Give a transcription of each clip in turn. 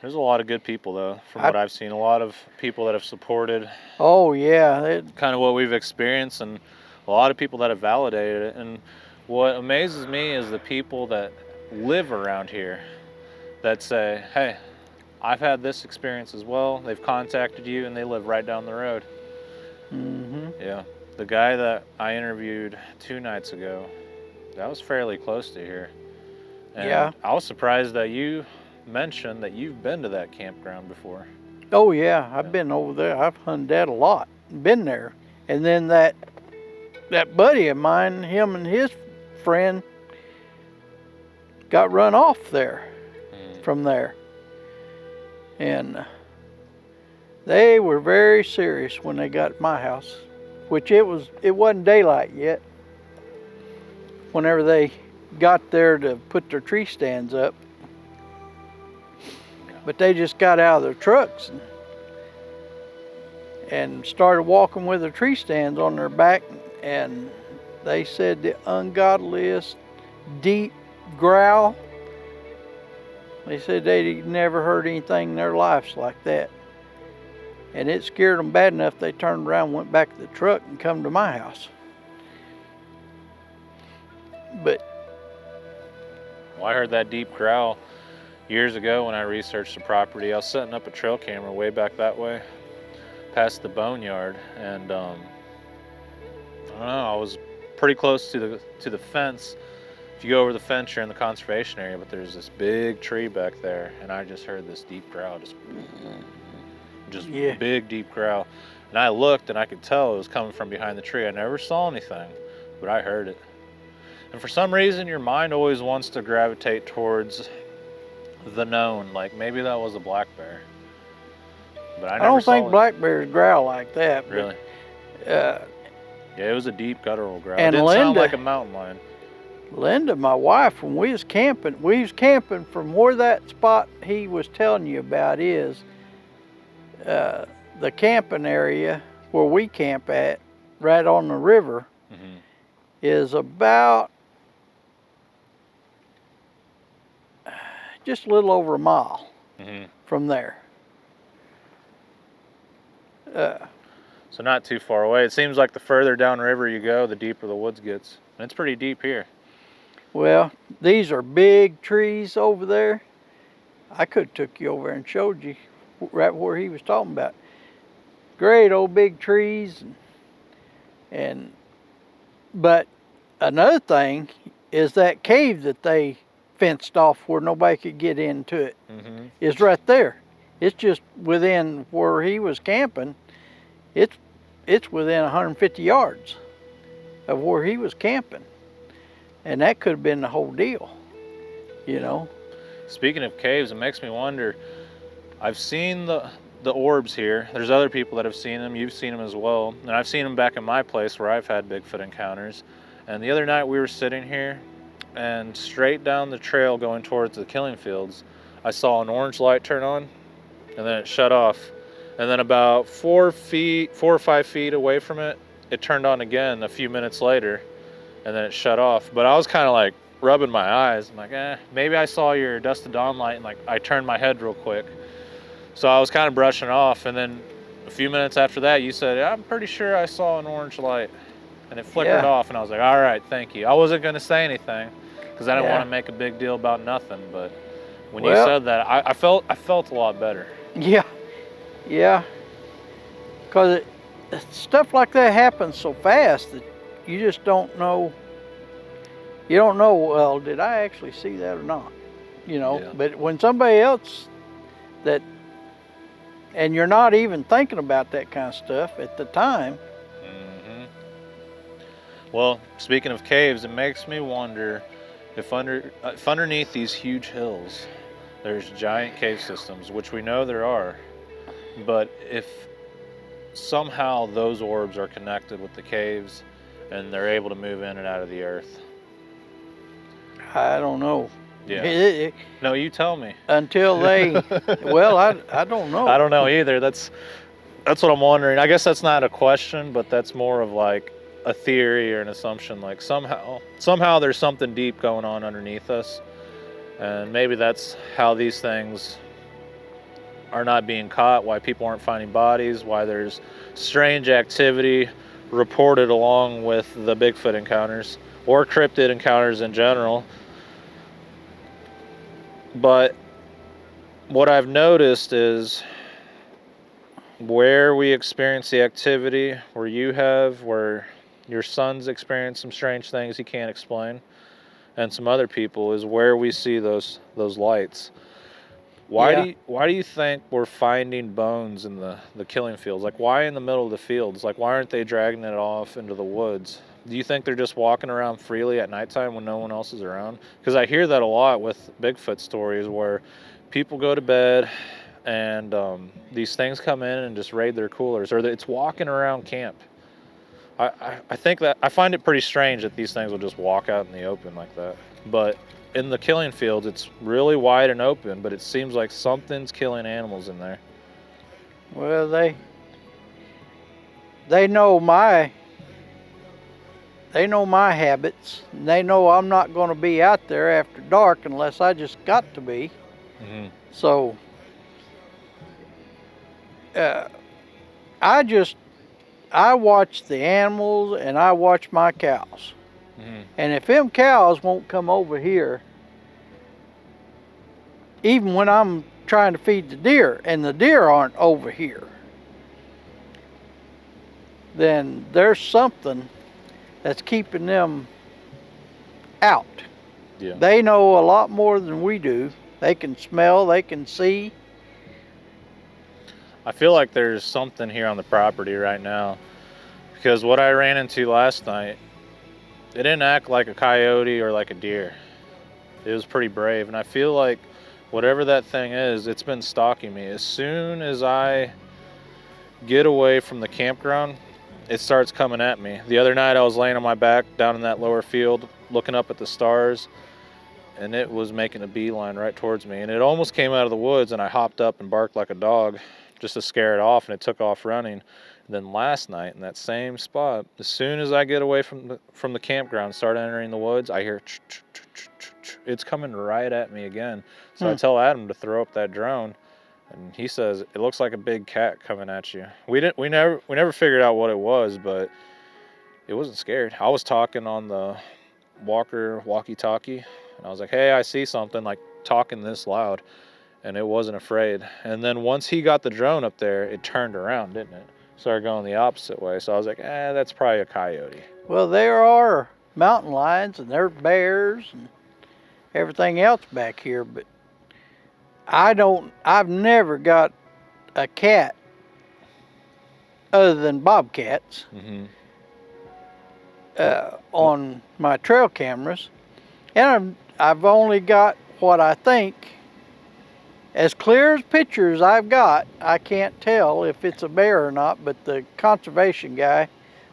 There's a lot of good people, though, from what I've seen. A lot of people that have supported. Oh, yeah. Kind of what we've experienced, and a lot of people that have validated it. And what amazes me is the people that live around here that say, hey, I've had this experience as well. They've contacted you, and they live right down the road. Mm-hmm. Yeah. The guy that I interviewed 2 nights ago, that was fairly close to here. And yeah. I was surprised that you mentioned that you've been to that campground before. Oh, yeah. I've been over there. I've hunted that a lot. Been there. And then that buddy of mine, him and his friend, got run off there from there. And they were very serious when they got at my house, which it wasn't daylight yet. Whenever they got there to put their tree stands up, but they just got out of their trucks and started walking with their tree stands on their back, and they said the ungodliest deep growl. They said they'd never heard anything in their lives like that. And it scared them bad enough they turned around, went back to the truck and come to my house. But well, I heard that deep growl years ago when I researched the property. I was setting up a trail camera way back that way, past the boneyard, and I don't know, I was pretty close to the fence. If you go over the fence, you're in the conservation area, but there's this big tree back there, and I just heard this deep growl, just yeah. Big deep growl. And I looked, and I could tell it was coming from behind the tree. I never saw anything, but I heard it. And for some reason, your mind always wants to gravitate towards the known, like maybe that was a black bear. But I don't think black bears growl like that. But, really? Yeah, it was a deep guttural growl. And it didn't Linda, sound like a mountain lion. Linda, my wife, when we was camping from where that spot he was telling you about is, the camping area where we camp at, right on the river, is about just a little over a mile from there. So not too far away. It seems like the further downriver you go, the deeper the woods gets. And it's pretty deep here. Well, these are big trees over there. I could have took you over there and showed you right where he was talking about. Great old big trees. But another thing is that cave that they fenced off where nobody could get into it is right there. It's just within where he was camping. It's within 150 yards of where he was camping. And that could have been the whole deal, you know. Speaking of caves, it makes me wonder, I've seen the orbs here. There's other people that have seen them. You've seen them as well. And I've seen them back in my place where I've had Bigfoot encounters. And the other night we were sitting here, and straight down the trail going towards the killing fields, I saw an orange light turn on, and then it shut off. And then about 4 or 5 feet away from it, it turned on again a few minutes later, and then it shut off. But I was kind of like rubbing my eyes. I'm like, maybe I saw your dusted dawn light, and like I turned my head real quick. So I was kind of brushing off, and then a few minutes after that, you said, I'm pretty sure I saw an orange light. And it flickered off, and I was like, all right, thank you. I wasn't going to say anything, because I didn't want to make a big deal about nothing. But when you said that, I felt a lot better. Yeah. Because stuff like that happens so fast that you just don't know. You don't know, well, did I actually see that or not? You know, but when somebody else and you're not even thinking about that kind of stuff at the time. Well, speaking of caves, it makes me wonder if underneath these huge hills, there's giant cave systems, which we know there are. But if somehow those orbs are connected with the caves and they're able to move in and out of the earth. I don't know. Yeah. No, you tell me. Until they, well, I don't know. I don't know either. That's what I'm wondering. I guess that's not a question, but that's more of like a theory or an assumption. Like somehow there's something deep going on underneath us, and maybe that's how these things are not being caught, why people aren't finding bodies, why there's strange activity reported along with the Bigfoot encounters or cryptid encounters in general. But what I've noticed is where we experience the activity, where your son's experienced some strange things he can't explain, and some other people, is where we see those lights. Why do you think we're finding bones in the killing fields? Like, why in the middle of the fields? Like, why aren't they dragging it off into the woods? Do you think they're just walking around freely at nighttime when no one else is around? Because I hear that a lot with Bigfoot stories where people go to bed and these things come in and just raid their coolers, or it's walking around camp. I think that I find it pretty strange that these things will just walk out in the open like that. But in the killing fields, it's really wide and open, but it seems like something's killing animals in there. Well, they know my habits, and they know I'm not going to be out there after dark unless I just got to be. Mm-hmm. So I watch the animals and I watch my cows. Mm-hmm. And if them cows won't come over here, even when I'm trying to feed the deer and the deer aren't over here, then there's something that's keeping them out. Yeah. They know a lot more than we do. They can smell, they can see. I feel like there's something here on the property right now, because what I ran into last night, it didn't act like a coyote or like a deer. It was pretty brave, and I feel like whatever that thing is, it's been stalking me. As soon as I get away from the campground, it starts coming at me. The other night I was laying on my back down in that lower field looking up at the stars, and it was making a beeline right towards me, and it almost came out of the woods, and I hopped up and barked like a dog just to scare it off, and it took off running. And then last night in that same spot, as soon as I get away from the campground, start entering the woods, I hear it's coming right at me again. So I tell Adam to throw up that drone, and he says it looks like a big cat coming at you. We never figured out what it was, but it wasn't scared. I was talking on the walkie-talkie, and I was like, "Hey, I see something," like talking this loud, and it wasn't afraid. And then once he got the drone up there, it turned around, didn't it? Started going the opposite way. So I was like, that's probably a coyote. Well, there are mountain lions and there's bears and everything else back here, but I've never got a cat other than bobcats on my trail cameras. And I've only got what I think, as clear as pictures I've got, I can't tell if it's a bear or not, but the conservation guy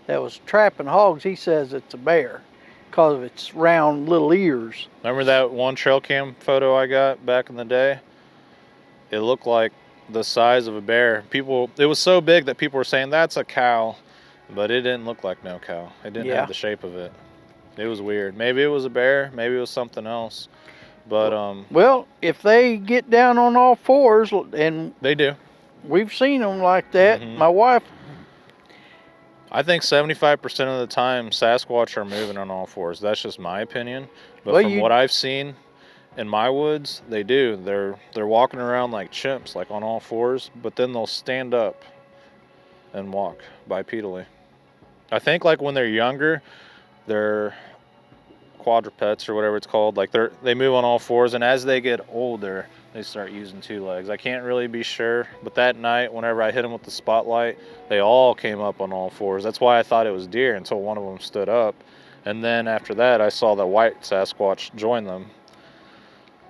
that was trapping hogs, he says it's a bear because of its round little ears. Remember that one trail cam photo I got back in the day? It looked like the size of a bear. It was so big that people were saying that's a cow, but it didn't look like no cow. It didn't have the shape of it. It was weird. Maybe it was a bear, maybe it was something else. But well, if they get down on all fours, and they do, we've seen them like that. My wife, I think 75% of the time Sasquatch are moving on all fours. That's just my opinion. But from what I've seen in my woods, they do. They're walking around like chimps, like on all fours, but then they'll stand up and walk bipedally. I think like when they're younger, they're quadrupeds or whatever it's called, like they move on all fours, and as they get older they start using two legs. I can't really be sure, but that night whenever I hit them with the spotlight, they all came up on all fours. That's why I thought it was deer until one of them stood up, and then after that I saw the white Sasquatch join them.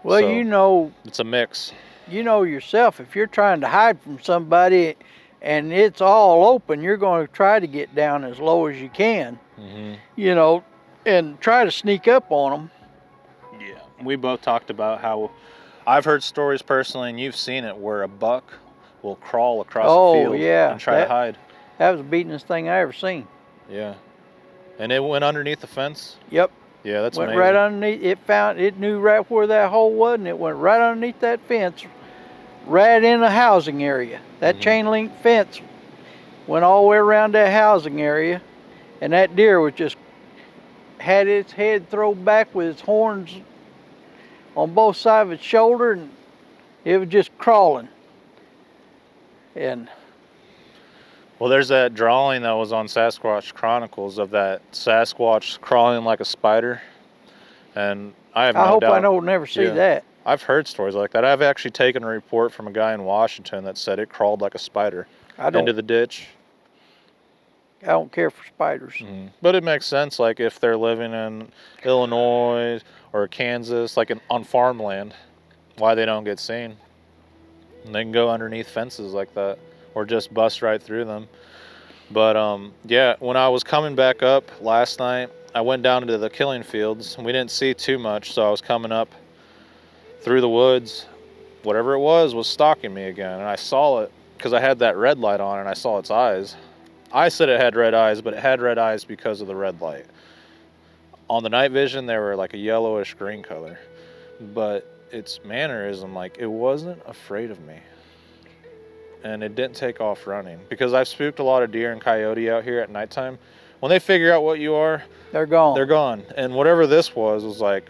Well, so, it's a mix. You know yourself, if you're trying to hide from somebody and it's all open, you're going to try to get down as low as you can, and try to sneak up on them. Yeah, we both talked about how I've heard stories personally, and you've seen it, where a buck will crawl across the field and try to hide. That was the beatingest thing I ever seen. Yeah. And it went underneath the fence? Yep. Yeah, that's went amazing. Right underneath. It knew right where that hole was, and it went right underneath that fence, right in a housing area. That chain link fence went all the way around that housing area, and that deer was just had its head thrown back with its horns on both sides of its shoulder, and it was just crawling. And well, there's that drawing that was on Sasquatch Chronicles of that Sasquatch crawling like a spider, and I have no I hope doubt, I don't never see that. I've heard stories like that. I've actually taken a report from a guy in Washington that said it crawled like a spider into the ditch. I don't care for spiders. But it makes sense, like if they're living in Illinois or Kansas, like on farmland, why they don't get seen. And they can go underneath fences like that or just bust right through them. But yeah, when I was coming back up last night, I went down into the killing fields. We didn't see too much, so I was coming up through the woods. Whatever it was stalking me again, and I saw it because I had that red light on and I saw its eyes. I said it had red eyes, but it had red eyes because of the red light. On the night vision, they were like a yellowish green color, but its mannerism, like, it wasn't afraid of me. And it didn't take off running, because I've spooked a lot of deer and coyote out here at nighttime. When they figure out what you are, they're gone. They're gone. And whatever this was like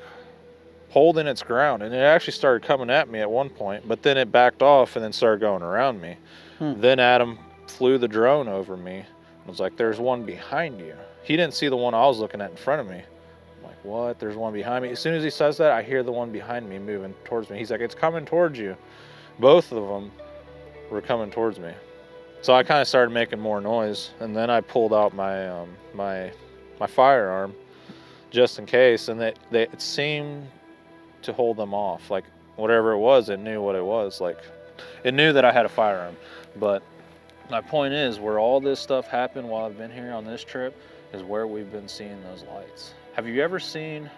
holding its ground, and it actually started coming at me at one point, but then it backed off and then started going around me. Then Adam flew the drone over me. I was like, there's one behind you. He didn't see the one I was looking at in front of me. I'm like, what? There's one behind me. As soon as he says that, I hear the one behind me moving towards me. He's like, it's coming towards you. Both of them were coming towards me. So I kind of started making more noise, and then I pulled out my my firearm just in case, and it seemed to hold them off. Like, whatever it was, it knew what it was. Like, it knew that I had a firearm. But my point is, where all this stuff happened while I've been here on this trip is where we've been seeing those lights. Have you ever seen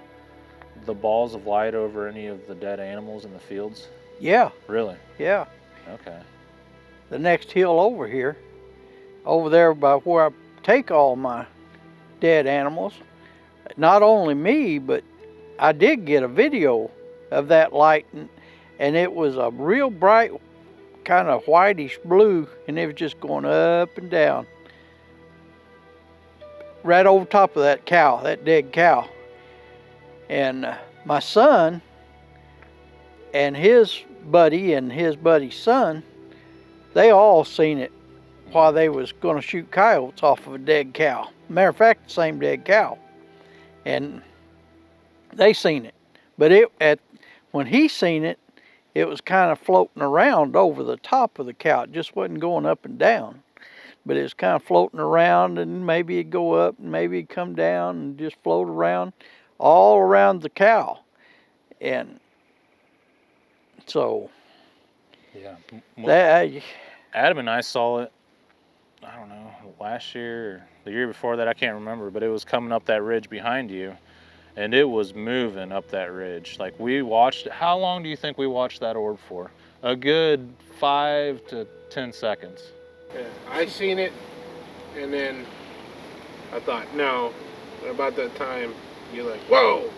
the balls of light over any of the dead animals in the fields? Yeah. Really? Yeah. Okay. The next hill over here, over there by where I take all my dead animals, not only me, but I did get a video of that light, and it was a real bright kind of whitish blue, and it was just going up and down right over top of that cow, that dead cow. And my son and his buddy's son, they all seen it while they was going to shoot coyotes off of a dead cow. Matter of fact, the same dead cow. And they seen it. But when he seen it, it was kind of floating around over the top of the cow. It just wasn't going up and down. But it was kind of floating around, and maybe it'd go up, and maybe it'd come down, and just float around, all around the cow. And so, yeah. Adam and I saw it, I don't know, last year or the year before that, I can't remember, but it was coming up that ridge behind you. And it was moving up that ridge. Like, we watched it. How long do you think we watched that orb for? A good 5 to 10 seconds. Yeah, I seen it, and then I thought, no. And about that time, you're like, whoa!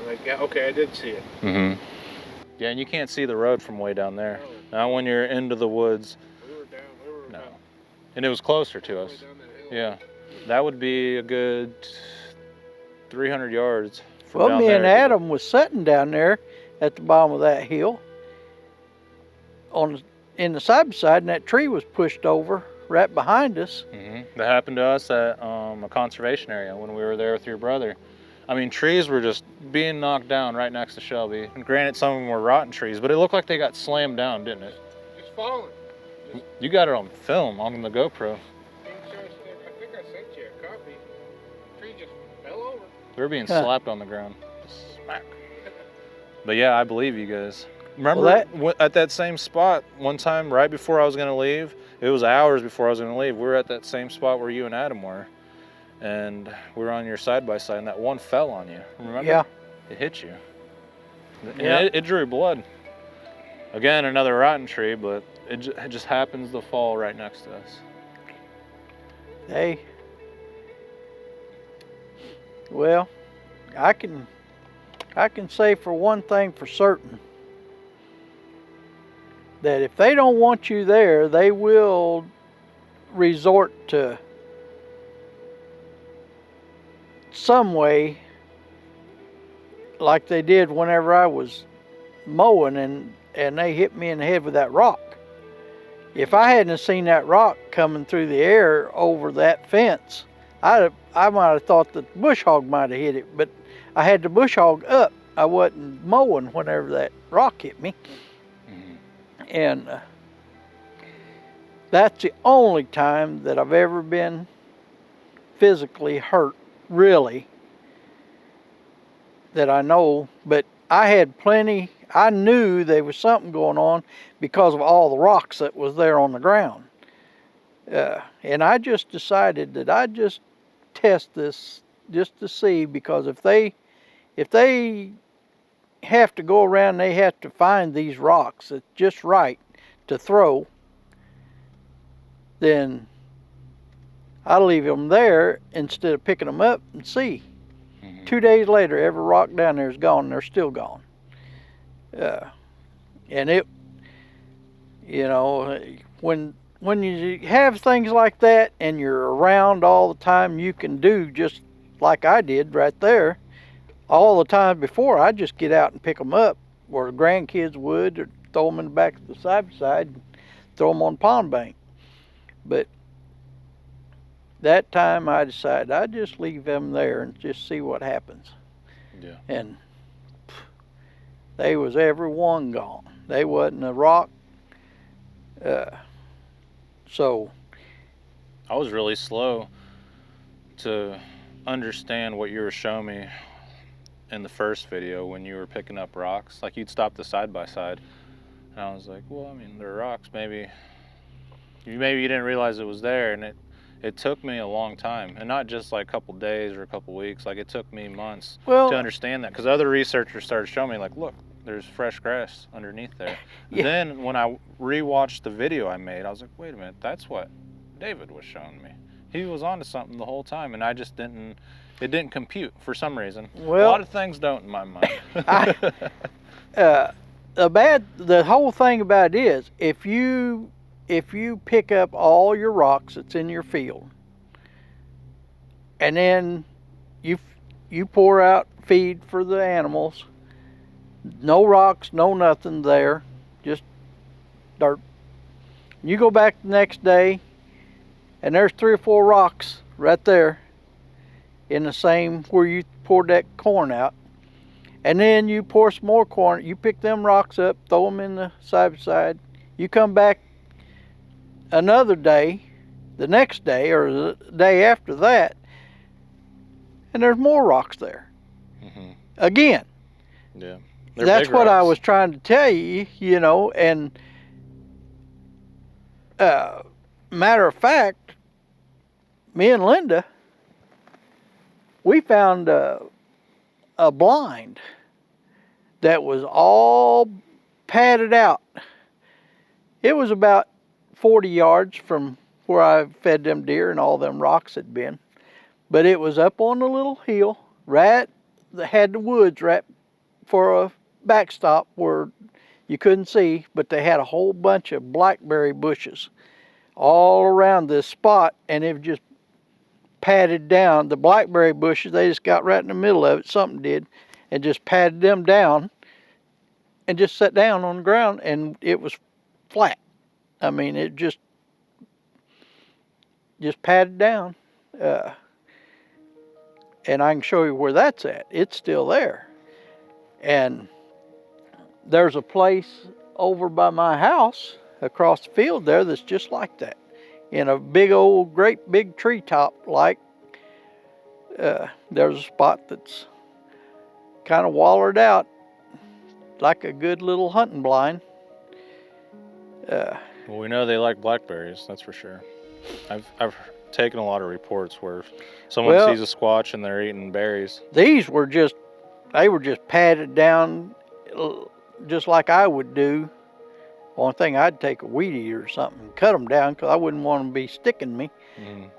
I'm like, yeah, okay, I did see it. Mm-hmm. Yeah, and you can't see the road from way down there. No. Not when you're into the woods. We were no. And it was closer to us. Yeah. That would be a good 300 yards from well, down me there. and Adam was sitting down there at the bottom of that hill in the side by side, and that tree was pushed over right behind us. Mm-hmm. That happened to us at a conservation area when we were there with your brother. I mean, trees were just being knocked down right next to Shelby. And granted, some of them were rotten trees, but it looked like they got slammed down, didn't it? Just falling. You got it on film, on the GoPro. I think I sent you a copy. The tree just fell over. They were being slapped on the ground. Smack. But yeah, I believe you guys. Remember at that same spot one time right before I was going to leave? It was hours before I was going to leave. We were at that same spot where you and Adam were. And we were on your side-by-side, and that one fell on you. Remember? Yeah. It hit you. And yeah. It drew blood. Again, another rotten tree, but it just happens to fall right next to us. Hey. Well, I can say for one thing for certain. that if they don't want you there, they will resort to some way, like they did whenever I was mowing and they hit me in the head with that rock. If I hadn't seen that rock coming through the air over that fence, I might have thought that the bush hog might have hit it, but I had the bush hog up. I wasn't mowing whenever that rock hit me. And that's the only time that I've ever been physically hurt, really, that I know. But I had plenty, I knew there was something going on because of all the rocks that was there on the ground. And I just decided that I'd just test this just to see, because if they have to go around, they have to find these rocks that's just right to throw, then I'll leave them there instead of picking them up and see. 2 days later, every rock down there is gone. They're still gone. And it, you know, when you have things like that and you're around all the time, you can do just like I did right there. All the time before, I'd just get out and pick them up, or the grandkids would, or throw them in the back of the side by side and throw them on the pond bank. But that time I decided I'd just leave them there and just see what happens. Yeah. And they was every one gone. They wasn't a rock. So I was really slow to understand what you were showing me in the first video when you were picking up rocks. Like, you'd stop the side-by-side, and I was like, well, I mean, they're rocks. Maybe you didn't realize it was there, and it took me a long time, and not just like a couple days or a couple weeks. Like, it took me months to understand that, because other researchers started showing me, like, look, there's fresh grass underneath there. Yeah. Then when I rewatched the video I made, I was like, wait a minute, that's what David was showing me. He was onto something the whole time, and I just didn't. It didn't compute for some reason. Well, a lot of things don't in my mind. The whole thing about it is, if you pick up all your rocks that's in your field, and then you pour out feed for the animals, no rocks, no nothing there, just dirt. You go back the next day, and there's 3 or 4 rocks right there in the same where you poured that corn out. And then you pour some more corn, you pick them rocks up, throw them in the side by side. You come back another day, the next day or the day after that, and there's more rocks there. Again. Yeah. That's what I was trying to tell you, you know. And matter of fact, me and Linda, we found a blind that was all padded out. It was about 40 yards from where I fed them deer and all them rocks had been. But it was up on a little hill, right, that had the woods right for a backstop where you couldn't see, but they had a whole bunch of blackberry bushes all around this spot, and it was just padded down. The blackberry bushes, they just got right in the middle of it, something did, and just patted them down and just sat down on the ground, and it was flat. I mean, it just patted down. And I can show you where that's at. It's still there. And there's a place over by my house across the field there that's just like that, in a big old, great big treetop. Like there's a spot that's kind of wallered out, like a good little hunting blind. Well, we know they like blackberries, that's for sure. I've taken a lot of reports where someone sees a squatch and they're eating berries. These were just patted down just like I would do. Only thing, I'd take a weed eater or something and cut them down, because I wouldn't want them to be sticking me.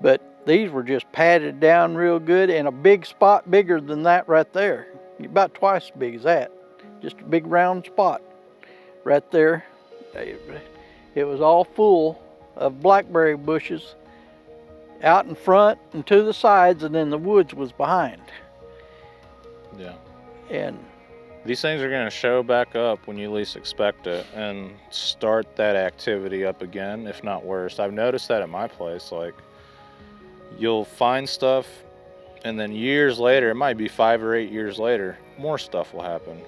But these were just patted down real good, in a big spot, bigger than that right there. About twice as big as that. Just a big round spot right there. It was all full of blackberry bushes out in front and to the sides, and then the woods was behind. Yeah. And These things are going to show back up when you least expect it and start that activity up again, if not worse. I've noticed that at my place. Like, you'll find stuff, and then years later, it might be 5 or 8 years later, more stuff will happen.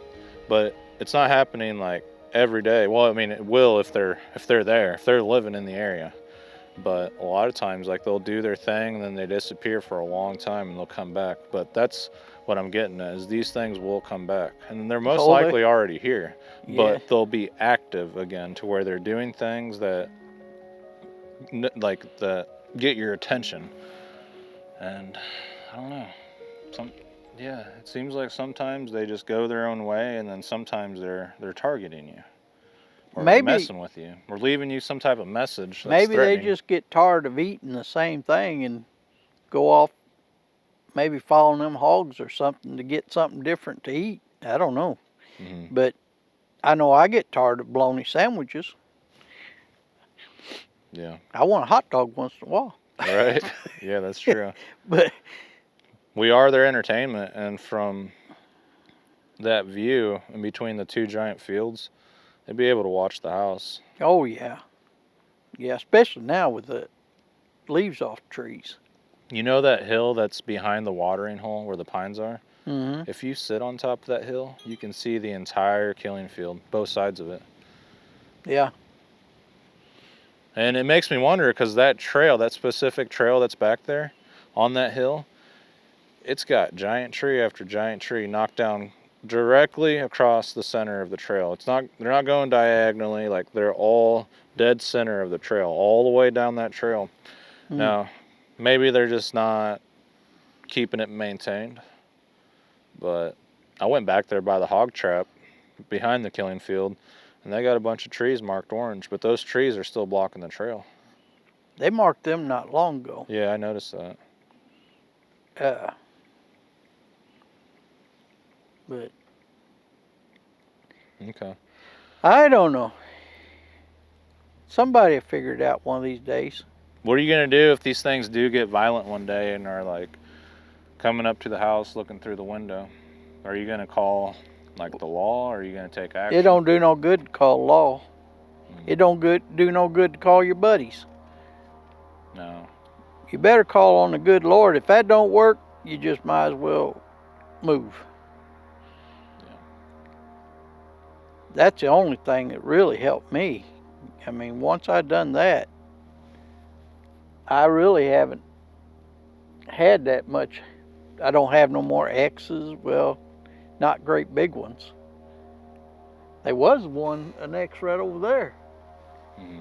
But it's not happening like every day. Well, I mean, it will if they're there, if they're living in the area. But a lot of times, like, they'll do their thing and then they disappear for a long time and they'll come back. But that's what I'm getting at, is these things will come back, and they're most likely already here. Yeah. But they'll be active again, to where they're doing things that that get your attention. And I don't know, it seems like sometimes they just go their own way, and then sometimes they're targeting you, or maybe messing with you, or leaving you some type of message that's maybe threatening. they just get tired of eating the same thing and go off, maybe following them hogs or something to get something different to eat. I don't know. Mm-hmm. But I know I get tired of bologna sandwiches. Yeah. I want a hot dog once in a while. Right? Yeah, that's true. But we are their entertainment, and from that view in between the two giant fields, they'd be able to watch the house. oh yeah. Yeah, especially now with the leaves off trees. You know that hill that's behind the watering hole where the pines are? Mm-hmm. If you sit on top of that hill, you can see the entire killing field, both sides of it. Yeah. And it makes me wonder, because that trail, that specific trail that's back there on that hill, it's got giant tree after giant tree knocked down directly across the center of the trail. They're not going diagonally, like, they're all dead center of the trail, all the way down that trail. Mm. Now, maybe they're just not keeping it maintained, but I went back there by the hog trap behind the killing field, and they got a bunch of trees marked orange, but those trees are still blocking the trail. They marked them not long ago. Yeah, I noticed that. But Okay. I don't know. Somebody will figure it out one of these days. What are you going to do if these things do get violent one day and are, like, coming up to the house looking through the window? Are you going to call, like, the law, or are you going to take action? It don't do no good to call law. It don't do no good to call your buddies. No. You better call on the good Lord. If that don't work, you just might as well move. Yeah. That's the only thing that really helped me. I mean, once I done that, I really haven't had that much. I don't have no more X's. Well, not great big ones. There was an X right over there. Mm-hmm.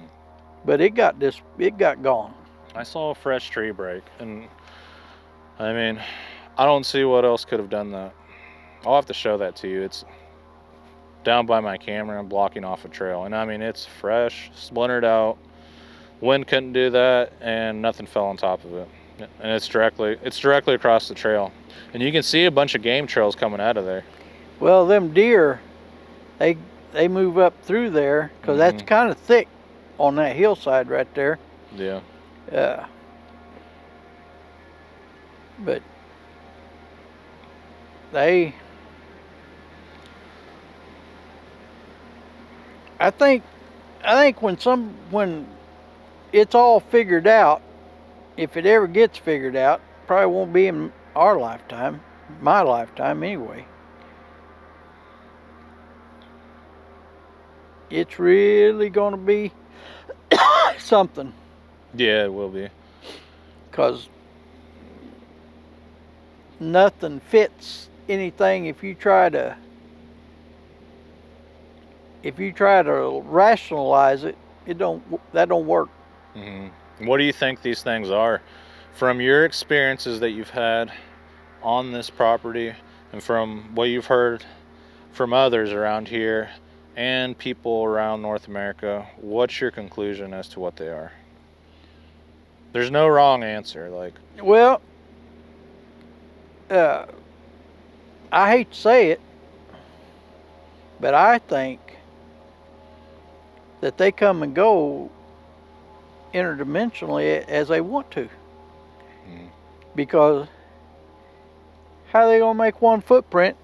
But it got gone. I saw a fresh tree break, and I mean, I don't see what else could have done that. I'll have to show that to you. It's down by my camera and blocking off a trail, and I mean, it's fresh, splintered out. Wind couldn't do that, and nothing fell on top of it. And it's directly across the trail, and you can see a bunch of game trails coming out of there. Well, them deer, they move up through there because that's kind of thick on that hillside right there. Yeah. But I think when it's all figured out, if it ever gets figured out, probably won't be in our lifetime, my lifetime anyway. It's really going to be something. Yeah, it will be. Because nothing fits anything if you try to rationalize it, that don't work. Mm-hmm. What do you think these things are? From your experiences that you've had on this property, and from what you've heard from others around here and people around North America, what's your conclusion as to what they are? There's no wrong answer. Well, I hate to say it, but I think that they come and go interdimensionally as they want to. Because how are they going to make one footprint,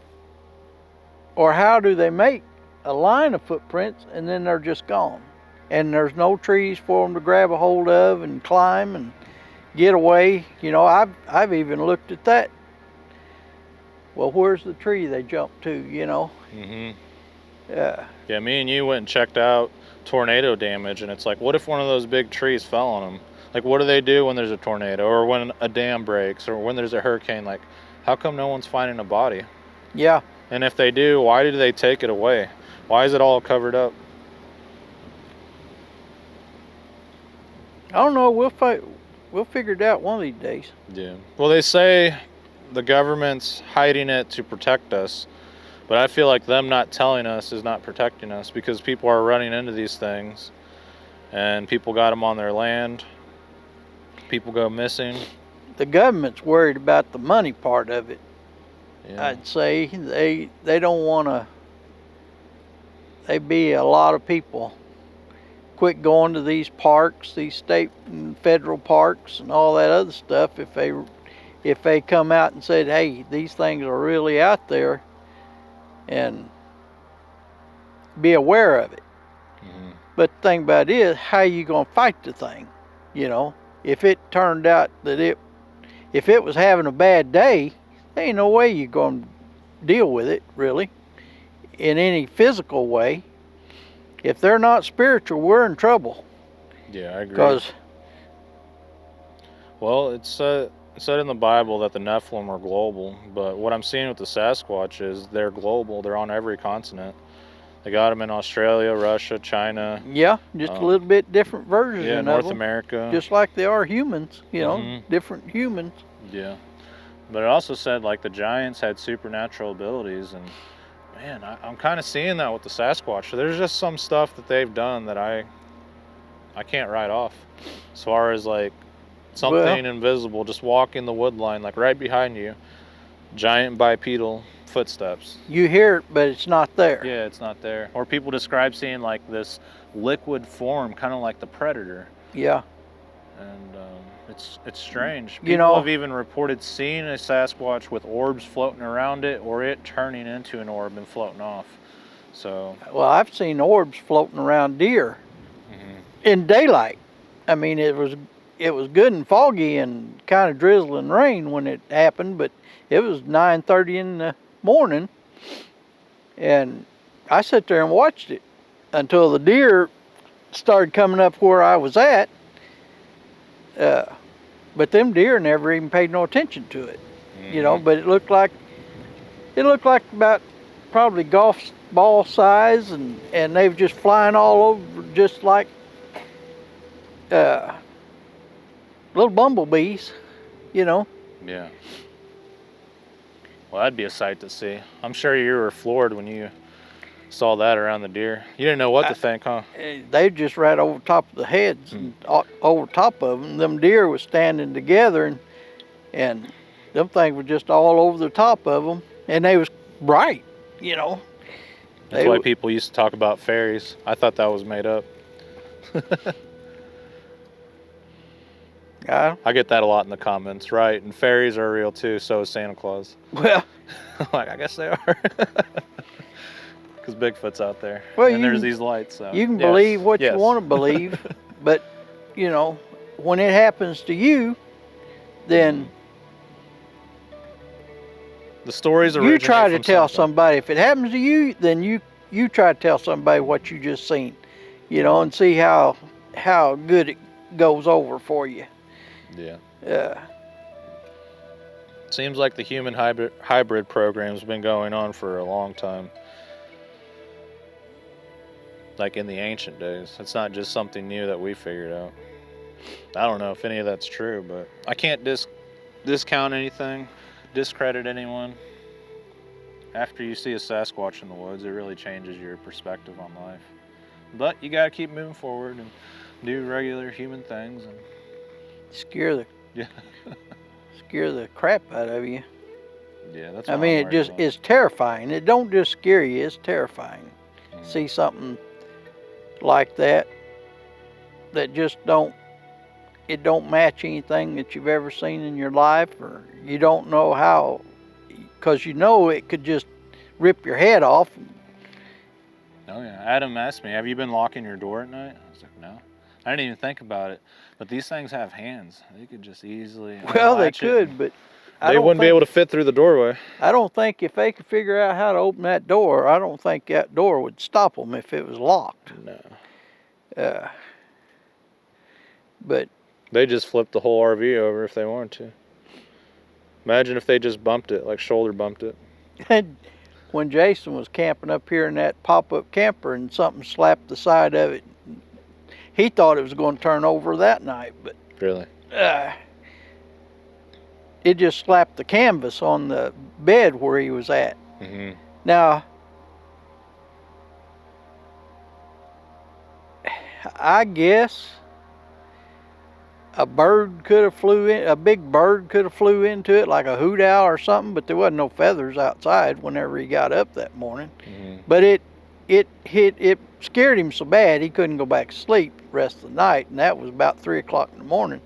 or how do they make a line of footprints and then they're just gone? And there's no trees for them to grab a hold of and climb and get away. You know, I've even looked at that. Well, where's the tree they jumped to, you know? Yeah. Yeah, me and you went and checked out tornado damage, and it's like, what if one of those big trees fell on them? Like, what do they do when there's a tornado, or when a dam breaks, or when there's a hurricane? Like, how come no one's finding a body? Yeah. And if they do, why did they take it away? Why is it all covered up? I don't know. We'll figure it out one of these days. Yeah. Well, they say the government's hiding it to protect us, but I feel like them not telling us is not protecting us, because people are running into these things, and people got them on their land. People go missing. The government's worried about the money part of it. Yeah. I'd say they don't want to. There'd be a lot of people quit going to these parks, these state and federal parks and all that other stuff, if they come out and said, hey, these things are really out there, and be aware of it. But the thing about it is, how you going to fight the thing? You know, if it turned out that if it was having a bad day, there ain't no way you're going to deal with it, really, in any physical way. If they're not spiritual, we're in trouble. Yeah, I agree. Because, well, it's said in the Bible that the Nephilim are global, but what I'm seeing with the Sasquatch is they're global. They're on every continent. They got them in Australia, Russia, China. yeah, just a little bit different version Yeah, of North them. America. Just like they are humans, you know, different humans. Yeah. But it also said, like, the giants had supernatural abilities, and man, I'm kind of seeing that with the Sasquatch. So there's just some stuff that they've done that I can't write off. As far as, like, something invisible just walking the wood line, like right behind you, giant bipedal footsteps. You hear it, but it's not there. Yeah, it's not there. Or people describe seeing like this liquid form, kind of like the predator. Yeah. And it's strange. People You know, have even reported seeing a Sasquatch with orbs floating around it, or it turning into an orb and floating off. So. Well, I've seen orbs floating around deer in daylight. I mean, it was good and foggy and kind of drizzling rain when it happened, but it was 9:30 in the morning, and I sat there and watched it until the deer started coming up where I was at. But them deer never even paid no attention to it, you know. But it looked like about probably golf ball size, and they were just flying all over, just like little bumblebees, you know. Yeah. Well, that'd be a sight to see. I'm sure you were floored when you saw that around the deer. You didn't know what to think, huh? They just right over top of the heads, and over top of them. Them deer was standing together, and them things were just all over the top of them, and they was bright, you know. That's why people used to talk about fairies. I thought that was made up. I get that a lot in the comments, right? And fairies are real too, so is Santa Claus. Well, like, I guess they are. Because Bigfoot's out there. Well, and there's these lights. So. You can believe what you want to believe, but, you know, when it happens to you, then the stories you try to tell somebody. If it happens to you, then you try to tell somebody what you just seen, you know, and see how good it goes over for you. Yeah. Seems like the human hybrid program's been going on for a long time. Like in the ancient days. It's not just something new that we figured out. I don't know if any of that's true, but I can't discount anything, discredit anyone. After you see a Sasquatch in the woods, it really changes your perspective on life. But you gotta keep moving forward and do regular human things and scare the crap out of you. Yeah, that's. I mean, it's terrifying. It don't just scare you; it's terrifying. See something like that just don't match anything that you've ever seen in your life, or you don't know how, because you know it could just rip your head off. Oh yeah, Adam asked me, have you been locking your door at night? I was like, no. I didn't even think about it. But these things have hands. They could just easily Well, they could, but they wouldn't be able to fit through the doorway. I don't think if they could figure out how to open that door, I don't think that door would stop them if it was locked. No. But they just flipped the whole RV over if they wanted to. Imagine if they just bumped it, like shoulder bumped it. When Jason was camping up here in that pop-up camper and something slapped the side of it, he thought it was going to turn over that night, but really, it just slapped the canvas on the bed where he was at. Mm-hmm. Now, I guess a bird could have flew in, a big bird could have flew into it, like a hoot owl or something, but there wasn't no feathers outside whenever he got up that morning. Mm-hmm. But it scared him so bad he couldn't go back to sleep the rest of the night, and that was about 3 o'clock in the morning.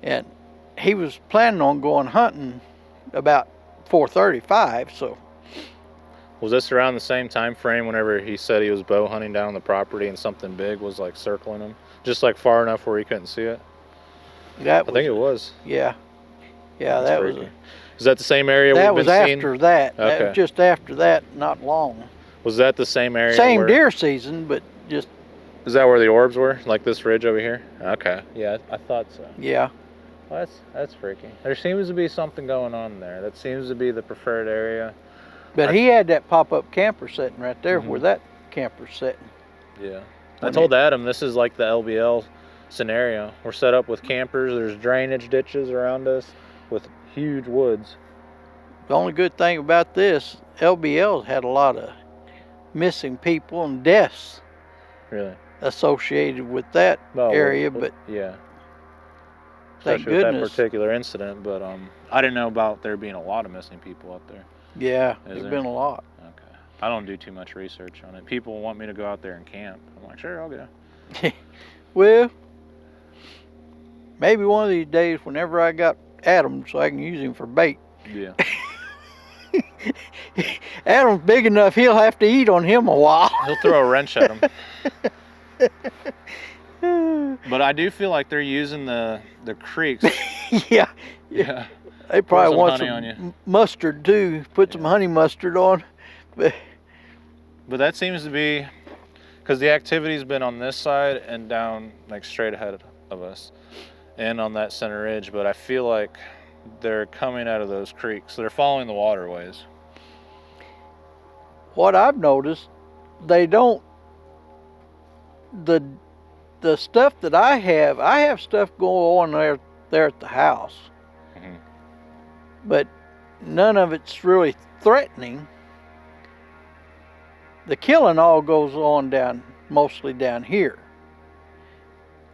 And he was planning on going hunting about 4:35, so. Was this around the same time frame whenever he said he was bow hunting down on the property and something big was like circling him? Just like far enough where he couldn't see it? I think it was. Yeah. Yeah, That's that was. freaky. Is that the same area That we've was been seeing? after that. Okay. That was just after that, not long. Was that the same area? Same deer season, but just. Is that where the orbs were? Like this ridge over here? Okay. Yeah, I thought so. Yeah. Well, that's freaky. There seems to be something going on there. That seems to be the preferred area. But he had that pop-up camper sitting right there Mm-hmm. where that camper's sitting. Yeah. I told Adam this is like the LBL scenario. We're set up with campers. There's drainage ditches around us with huge woods. The only good thing about this, LBL's had a lot of missing people and deaths Really? associated with that area, but yeah. thank Especially with that goodness. particular incident, but I didn't know about there being a lot of missing people up there. Yeah, Is there's there? been a lot. Okay. I don't do too much research on it. People want me to go out there and camp. I'm like, sure, I'll go. Well, maybe one of these days whenever I got Adam so I can use him for bait. Yeah. Adam's big enough, he'll have to eat on him a while. He'll throw a wrench at him. But I do feel like they're using the creeks. Yeah. Yeah. They probably some want honey on you. some mustard too. Put some honey mustard on. But that seems to be because the activity's been on this side and down like straight ahead of us and on that center ridge, but I feel like they're coming out of those creeks. They're following the waterways. What I've noticed, they don't, the stuff that I have stuff going on there at the house. Mm-hmm. But none of it's really threatening. The killing all goes on mostly down here,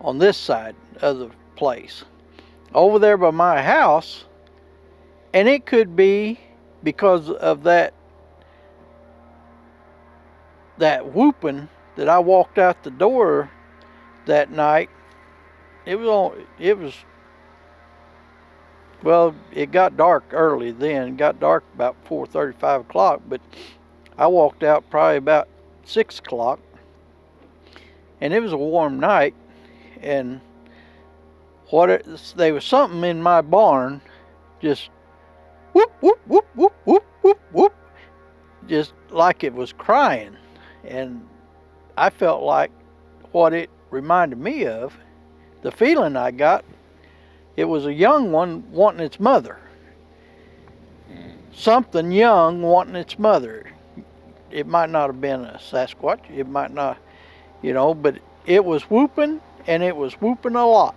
on this side of the place. Over there by my house, and it could be because of that whooping that I walked out the door that night. Well, it got dark early then. It got dark about 4:30, 5 o'clock, but I walked out probably about 6 o'clock. And it was a warm night, and there was something in my barn just whoop, whoop, whoop, whoop, whoop, whoop, whoop, just like it was crying. And I felt like what it reminded me of, the feeling I got, it was a young one wanting its mother. Something young wanting its mother. It might not have been a Sasquatch. It might not, but it was whooping, and it was whooping a lot.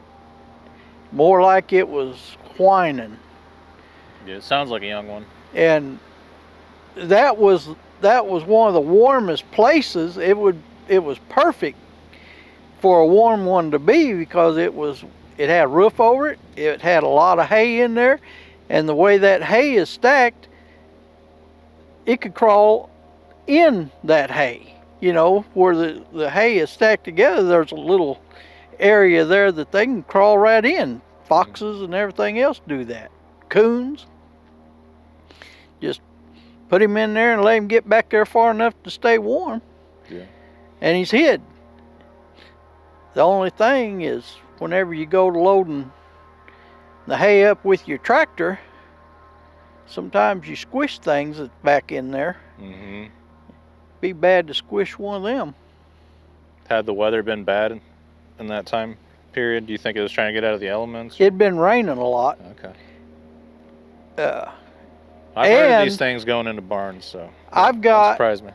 More like it was whining. Yeah, it sounds like a young one. And that was one of the warmest places. It was perfect for a warm one to be, because it had a roof over it. It had a lot of hay in there, and the way that hay is stacked, it could crawl in that hay. you know, where the hay is stacked together, there's a little area there that they can crawl right in. Foxes and everything else do that. Coons. Just put him in there and let him get back there far enough to stay warm. Yeah. And he's hid. The only thing is, whenever you go to loading the hay up with your tractor, sometimes you squish things that's back in there. Mm-hmm. Be bad to squish one of them. Had the weather been bad in that time period? Do you think it was trying to get out of the elements? It'd been raining a lot. Okay. I've heard of these things going into barns, so I've don't surprise me.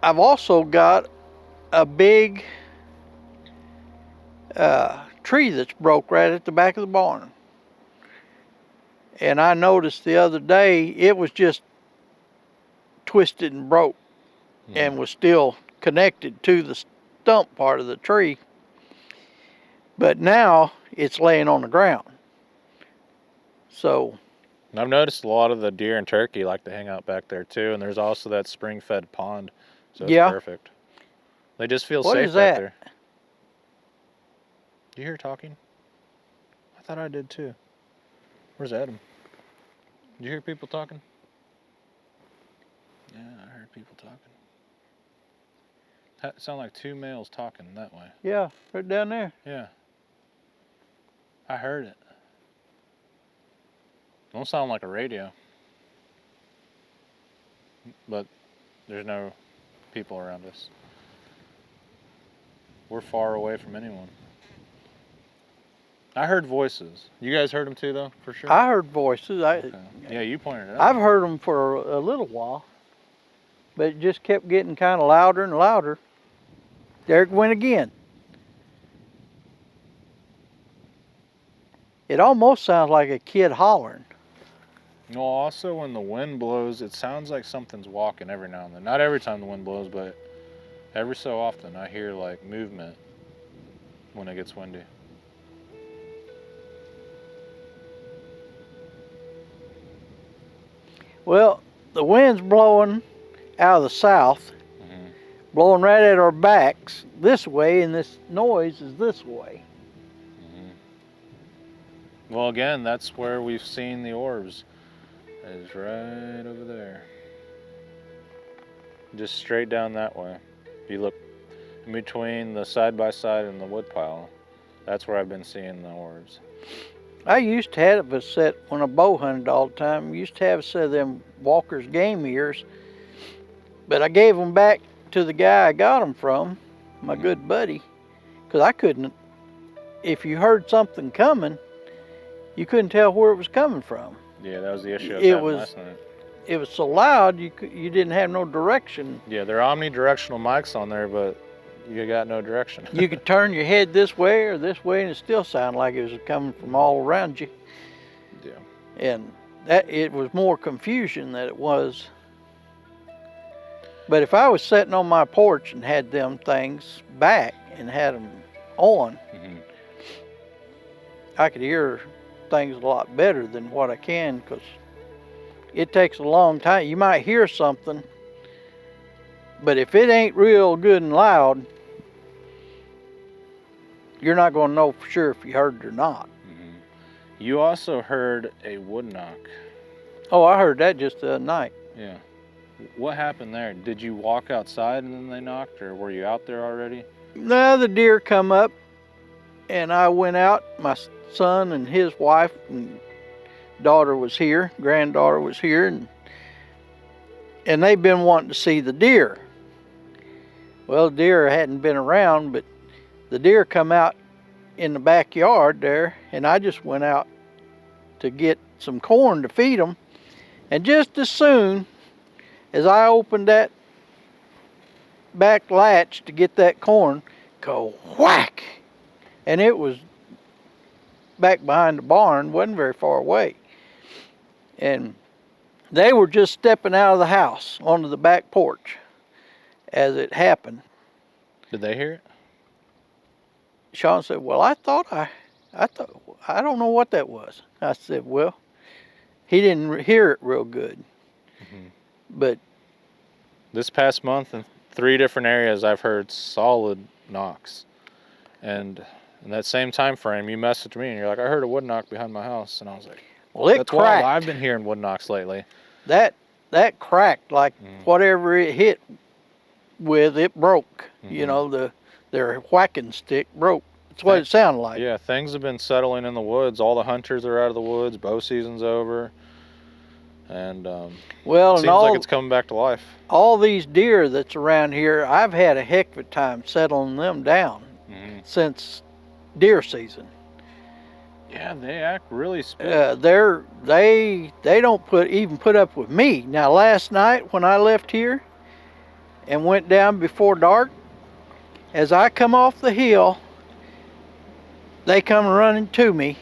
I've also got a big tree that's broke right at the back of the barn. And I noticed the other day it was just twisted and broke and was still connected to the stump part of the tree. But now it's laying on the ground. So And I've noticed a lot of the deer and turkey like to hang out back there too, and there's also that spring-fed pond, so it's perfect. They just feel safe back there. Do you hear talking? I thought I did too. Where's Adam? Did you hear people talking? Yeah, I heard people talking. That sound like two males talking that way. Yeah, right down there. Yeah. I heard it. Don't sound like a radio. But there's no people around us. We're far away from anyone. I heard voices. You guys heard them too, though, for sure? I heard voices. Okay. Yeah, you pointed it out. I've heard them for a little while, but it just kept getting kind of louder and louder. There it went again. It almost sounds like a kid hollering. No, also when the wind blows, it sounds like something's walking every now and then. Not every time the wind blows, but every so often I hear like movement when it gets windy. Well, the wind's blowing out of the south, blowing right at our backs this way, and this noise is this way. Well, again, that's where we've seen the orbs. It's right over there. Just straight down that way. If you look in between the side-by-side and the woodpile, that's where I've been seeing the orbs. I used to have a set, when I bow hunted all the time, I used to have a set of them Walker's game ears, but I gave them back to the guy I got them from, my good buddy, because I couldn't, if you heard something coming, you couldn't tell where it was coming from. Yeah, that was the issue I had last night. It was so loud, you didn't have no direction. Yeah, they're omnidirectional mics on there, but you got no direction. You could turn your head this way or this way, and it still sounded like it was coming from all around you. Yeah. And that it was more confusion than it was. But if I was sitting on my porch and had them things back and had them on, I could hear things a lot better than what I can, because it takes a long time. You might hear something, but if it ain't real good and loud, you're not going to know for sure if you heard it or not. You also heard a wood knock. Oh, I heard that just the other night. Yeah. What happened there? Did you walk outside and then they knocked, or were you out there already? No, the deer come up, and I went out. My son and his wife and daughter was here, granddaughter was here, and they've been wanting to see the deer. Well, the deer hadn't been around, but the deer come out in the backyard there, and I just went out to get some corn to feed them. And just as soon as I opened that back latch to get that corn, go whack! And it was back behind the barn, wasn't very far away. And they were just stepping out of the house onto the back porch as it happened. Did they hear it? Sean said, well, I thought, I don't know what that was. I said, well, he didn't hear it real good. But this past month 3 different areas I've heard solid knocks. And in that same time frame, you messaged me and you're like, I heard a wood knock behind my house. And I was like, Well, it that's wild. cracked. I've been hearing wood knocks lately. That cracked, like whatever it hit with, it broke. You know, their whacking stick broke. That's what it sounded like. Yeah, things have been settling in the woods. All the hunters are out of the woods. Bow season's over. And well, it seems like it's coming back to life. All these deer that's around here, I've had a heck of a time settling them down since deer season. Yeah, they act really spit. They don't even put up with me. Now, last night when I left here and went down before dark, as I come off the hill, they come running to me,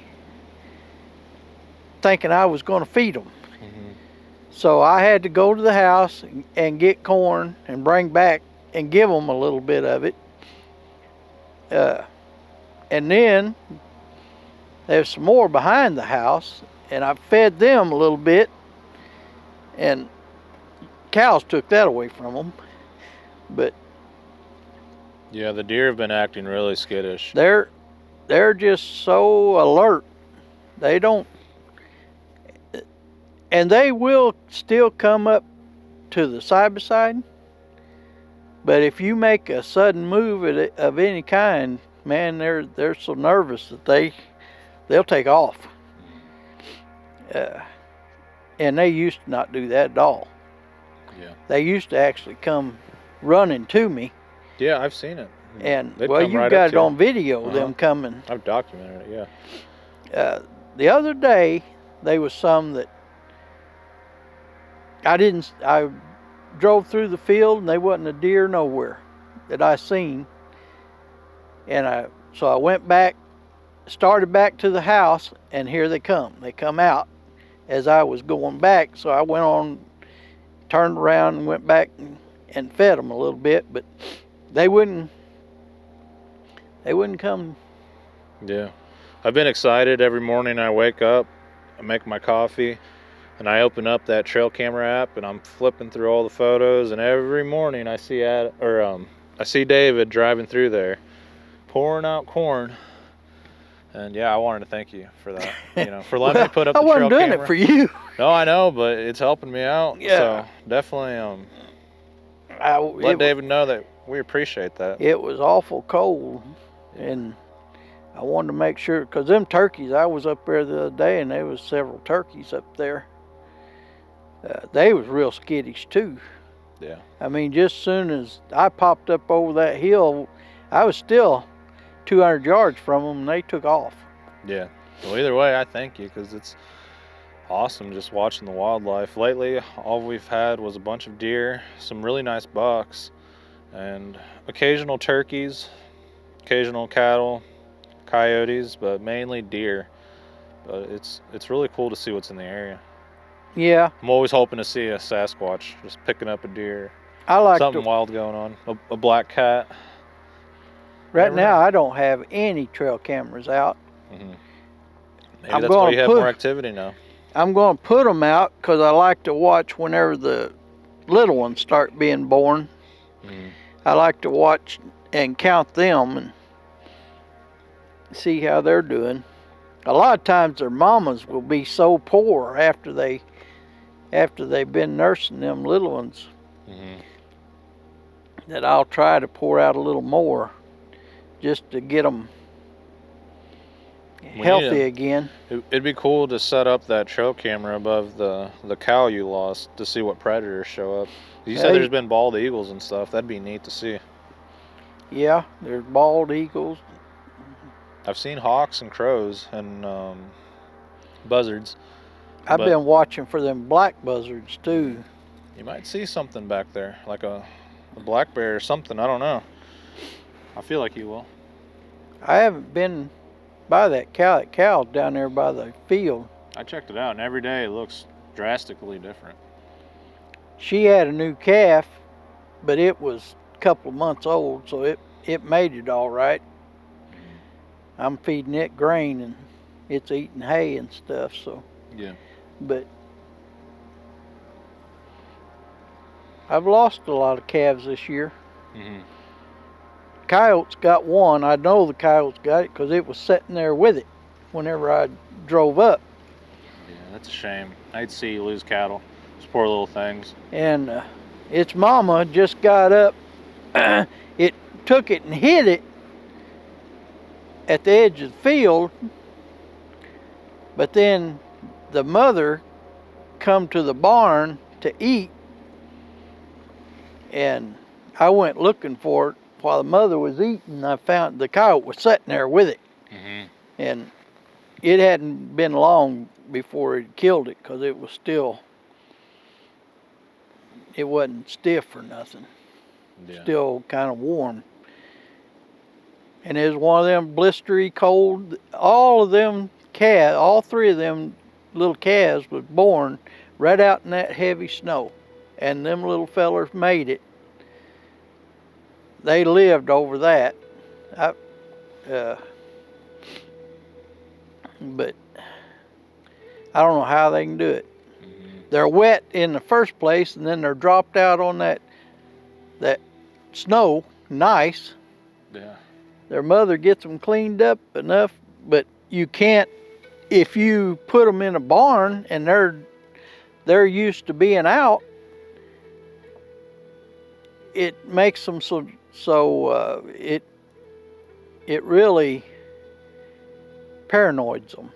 thinking I was going to feed them. So I had to go to the house and get corn and bring back and give them a little bit of it. And then there's some more behind the house, and I fed them a little bit, and cows took that away from them. But yeah, the deer have been acting really skittish. They're just so alert. They don't, and they will still come up to the side by side. But if you make a sudden move of any kind, man, they're so nervous that they'll take off. And they used to not do that at all. Yeah. They used to actually come running to me. Yeah, I've seen it. And well, you got it on video, them coming. I've documented it, yeah. The other day, there was some that I drove through the field and there wasn't a deer nowhere that I seen. And so I went back, started back to the house, and here they come. They come out as I was going back. So I went on, turned around and went back and fed them a little bit, but they wouldn't come. Yeah. I've been excited every morning I wake up, I make my coffee, and I open up that trail camera app and I'm flipping through all the photos, and every morning I see I see David driving through there pouring out corn. And yeah, I wanted to thank you for that. You know, for letting me put up the trail camera. I wasn't doing it for you. No, I know, but it's helping me out. Yeah. So definitely let David know that we appreciate that. It was awful cold, and I wanted to make sure, because them turkeys, I was up there the other day and there was several turkeys up there. They was real skittish too. Yeah. I mean, just as soon as I popped up over that hill, I was still 200 yards from them and they took off. Yeah. Well, either way, I thank you, because it's awesome just watching the wildlife. Lately, all we've had was a bunch of deer, some really nice bucks, and occasional turkeys, occasional cattle, coyotes, but mainly deer. But it's really cool to see what's in the area. Yeah. I'm always hoping to see a Sasquatch just picking up a deer. I like something wild going on. A black cat. Right now, I don't have any trail cameras out. Maybe that's why you have more activity now. I'm going to put them out because I like to watch whenever the little ones start being born. I like to watch and count them and see how they're doing. A lot of times their mamas will be so poor after they've been nursing them little ones that I'll try to pour out a little more just to get them healthy again. It'd be cool to set up that trail camera above the cow you lost to see what predators show up. You said there's been bald eagles and stuff. That'd be neat to see. Yeah, there's bald eagles. I've seen hawks and crows and buzzards. I've been watching for them black buzzards too. You might see something back there, like a black bear or something. I don't know. I feel like you will. I haven't been by that cow down there by the field. I checked it out, and every day it looks drastically different. She had a new calf, but it was a couple of months old, so it made it all right. I'm feeding it grain, and it's eating hay and stuff, so. Yeah. But I've lost a lot of calves this year. Mhm. Coyotes got one. I know the coyotes got it because it was sitting there with it whenever I drove up. Yeah, that's a shame. I'd see you lose cattle. Those poor little things. And its mama just got up. It took it and hid it at the edge of the field. But then the mother come to the barn to eat. And I went looking for it while the mother was eating. I found the coyote was sitting there with it. Mm-hmm. And it hadn't been long before it killed it because it was still, it wasn't stiff or nothing. Yeah. Still kind of warm. And it was one of them blistery cold, all of them calves, all three of them little calves was born right out in that heavy snow. And them little fellers made it. They lived over that. But I don't know how they can do it. Mm-hmm. They're wet in the first place, and then they're dropped out on that snow, nice. Yeah. Their mother gets them cleaned up enough, but you can't, if you put them in a barn and they're used to being out, it makes them so it really paranoids them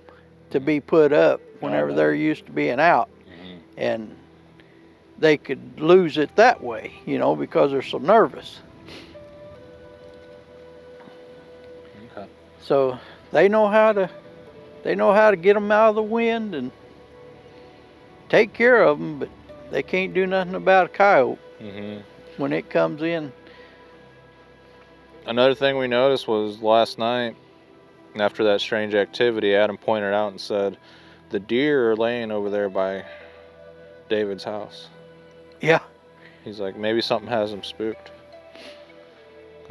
to be put up whenever they're used to being out. Mm-hmm. And they could lose it that way, because they're so nervous. Okay. So they know how to get them out of the wind and take care of them, but they can't do nothing about a coyote. Mm-hmm. When it comes in. Another thing we noticed was last night, after that strange activity, Adam pointed out and said, the deer are laying over there by David's house. Yeah. He's like, maybe something has them spooked.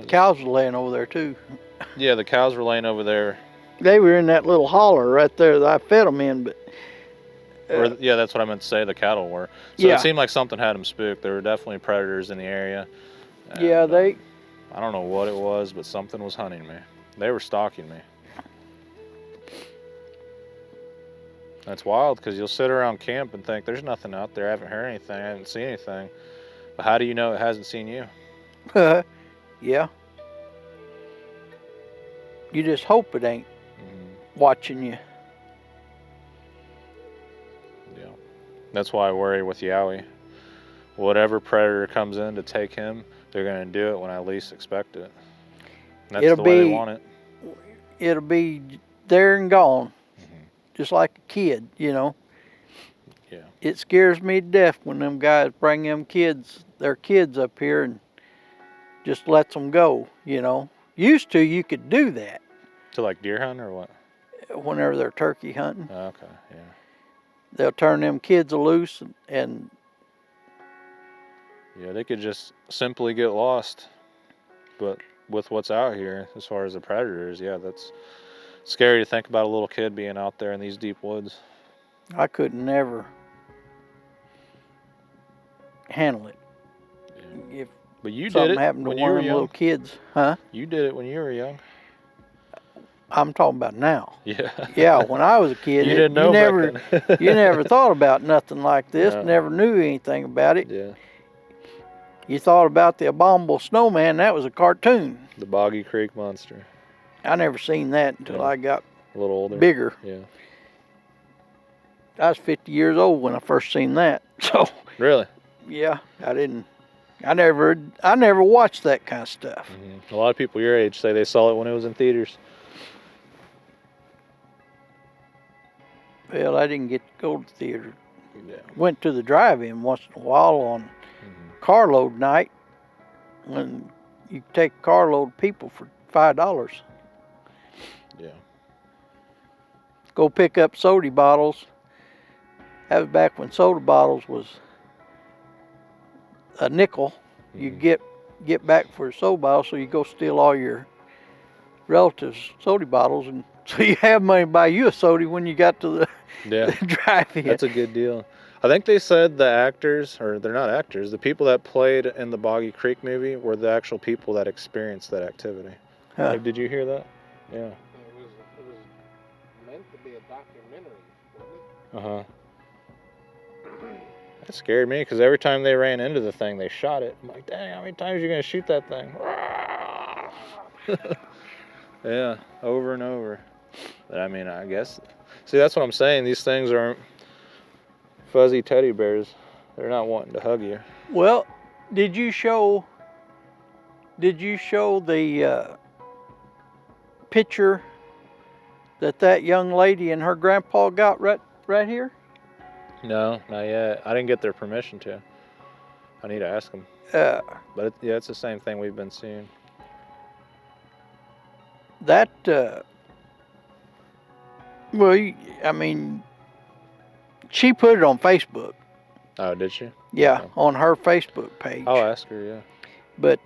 Cows were laying over there too. Yeah, the cows were laying over there. They were in that little holler right there that I fed them in, but... yeah, that's what I meant to say, the cattle were. So yeah. It seemed like something had them spooked. There were definitely predators in the area. And, yeah, they... I don't know what it was, but something was hunting me. They were stalking me. That's wild, because you'll sit around camp and think, there's nothing out there. I haven't heard anything. I haven't seen anything. But how do you know it hasn't seen you? Yeah. You just hope it ain't watching you. Yeah. That's why I worry with Yowie. Whatever predator comes in to take him, they're going to do it when I least expect it. And that's the way they want it. It'll be there and gone. Just like a kid, Yeah. It scares me to death when them guys bring their kids up here and just lets them go, Used to, you could do that. To like deer hunt or what? Whenever they're turkey hunting. Oh, okay, yeah. They'll turn them kids loose and... Yeah, they could just simply get lost. But with what's out here, as far as the predators, yeah, that's scary to think about a little kid being out there in these deep woods. I could never handle it. Yeah. But you did something it happened to when one you were of them young. little kids, huh? You did it when you were young. I'm talking about now. Yeah. Yeah, when I was a kid, you didn't know back then. You never thought about nothing like this. No. Never knew anything about it. Yeah. You thought about the abominable snowman. That was a cartoon. The Boggy Creek Monster. I never seen that until I got a little older. Bigger. Yeah. I was 50 years old when I first seen that. So. Really? Yeah, I never watched that kind of stuff. Mm-hmm. A lot of people your age say they saw it when it was in theaters. Well, I didn't get to go to the theater. Yeah. Went to the drive-in once in a while on carload night when you take a carload of people for $5. Yeah. Go pick up soda bottles. That was back when soda bottles was a nickel. You get back for a soda bottle, so you go steal all your relatives' soda bottles, and so you have money to buy you a soda when you got to the drive-in. That's a good deal. I think they said the actors, or they're not actors, the people that played in the Boggy Creek movie were the actual people that experienced that activity. Huh. Like, did you hear that? Yeah. It was meant to be a documentary, wasn't it? Uh-huh. That scared me, because every time they ran into the thing, they shot it. I'm like, dang, how many times are you going to shoot that thing? Yeah, over and over. But I mean, I guess... See, that's what I'm saying. These things aren't fuzzy teddy bears. They're not wanting to hug you. Well, did you show the picture that young lady and her grandpa got right here? No, not yet. I didn't get their permission to. I need to ask them. But yeah, it's the same thing we've been seeing. That, well, I mean, she put it on Facebook. Oh, did she? Yeah, Okay. on her Facebook page. I'll ask her, yeah. But,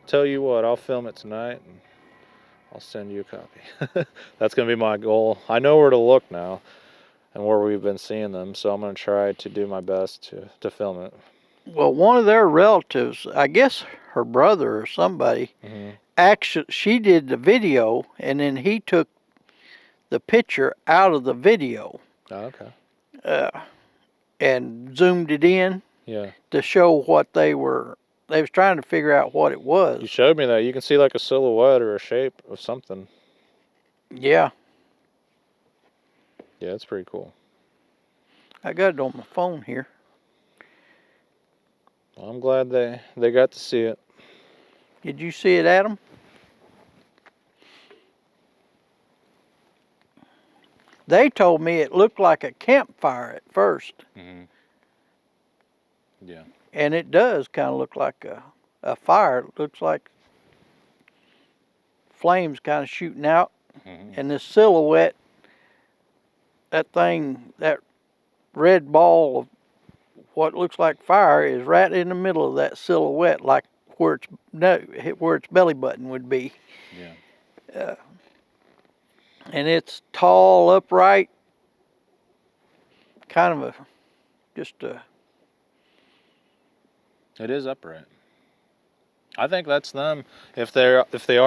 Tell you what, I'll film it tonight and I'll send you a copy. That's going to be my goal. I know where to look now and where we've been seeing them, so I'm going to try to do my best to film it. well, one of their relatives, I guess her brother or somebody, actually, she did the video, and then he took the picture out of the video. Oh, okay. And zoomed it in Yeah. to show what they was trying to figure out what it was. You showed me that. You can see like a silhouette or a shape of something. Yeah, Yeah, it's pretty cool. I got it on my phone here. Well, I'm glad they got to see it. Did you see it, Adam? They told me it looked like a campfire at first, Yeah. and it does kind of look like a fire. It looks like flames kind of shooting out, and this silhouette, that thing, that red ball of what looks like fire is right in the middle of that silhouette, like where its belly button would be. Yeah. And it's tall, upright, kind of It is upright. I think that's them. If they are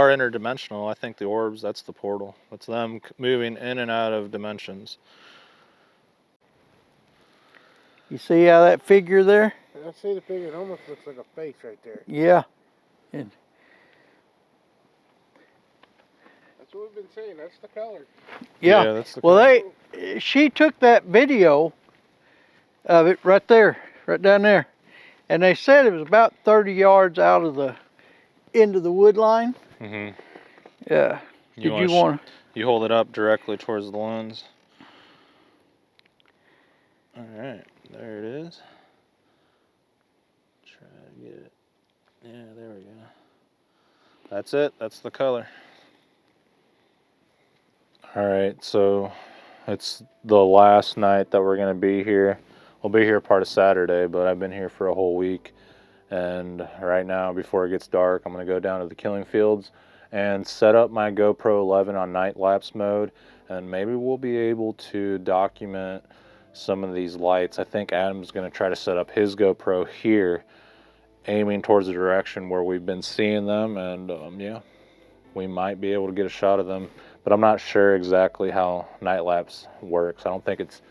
interdimensional, I think the orbs, that's the portal. That's them moving in and out of dimensions. You see how that figure there? I see the figure. It almost looks like a face right there. Yeah. And That's what we've been saying. That's the color. yeah. That's the Well, she took that video of it right there, right down there. And they said it was about 30 yards out of the end of the wood line. Yeah. Did you want to? You hold it up directly towards the lens. All right, there it is. Try to get it. Yeah, there we go. That's it. That's the color. All right, so it's the last night that we're going to be here. We'll be here part of Saturday, but I've been here for a whole week. And right now, before it gets dark, I'm going to go down to the killing fields and set up my GoPro 11 on night lapse mode. And maybe we'll be able to document some of these lights. I think Adam's going to try to set up his GoPro here, aiming towards the direction where we've been seeing them. And yeah, we might be able to get a shot of them. But I'm not sure exactly how night lapse works. I don't think it's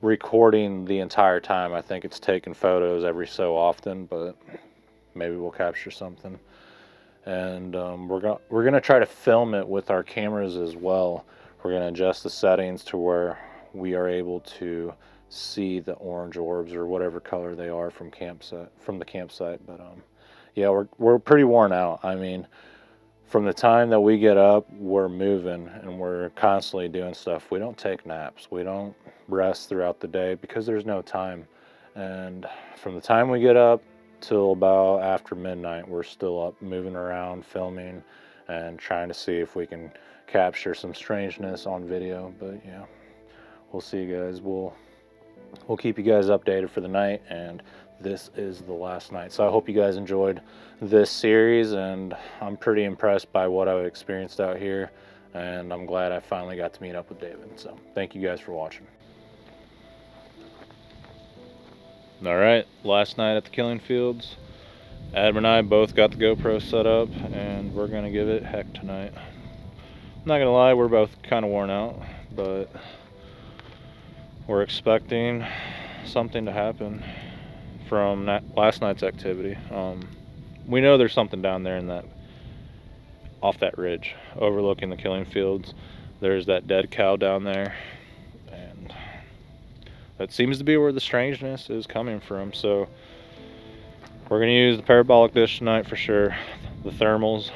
recording the entire time. I think it's taking photos every so often, but maybe we'll capture something. And we're gonna try to film it with our cameras as well. We're gonna adjust the settings to where we are able to see the orange orbs or whatever color they are from the campsite. But yeah, we're pretty worn out. I mean, from the time that we get up, we're moving and we're constantly doing stuff. We don't take naps. We don't rest throughout the day because there's no time. And from the time we get up till about after midnight, we're still up moving around, filming, and trying to see if we can capture some strangeness on video. But yeah, we'll see, guys. We'll keep you guys updated for the night, and this is the last night. So I hope you guys enjoyed this series, and I'm pretty impressed by what I've experienced out here, and I'm glad I finally got to meet up with David. So thank you guys for watching. All right, last night at the killing fields, Adam and I both got the GoPro set up, and we're gonna give it heck tonight. I'm not gonna lie, we're both kind of worn out, but we're expecting something to happen from last night's activity. We know there's something down there in that, off that ridge, overlooking the killing fields. There's that dead cow down there, and that seems to be where the strangeness is coming from. So we're gonna use the parabolic dish tonight for sure, the thermals,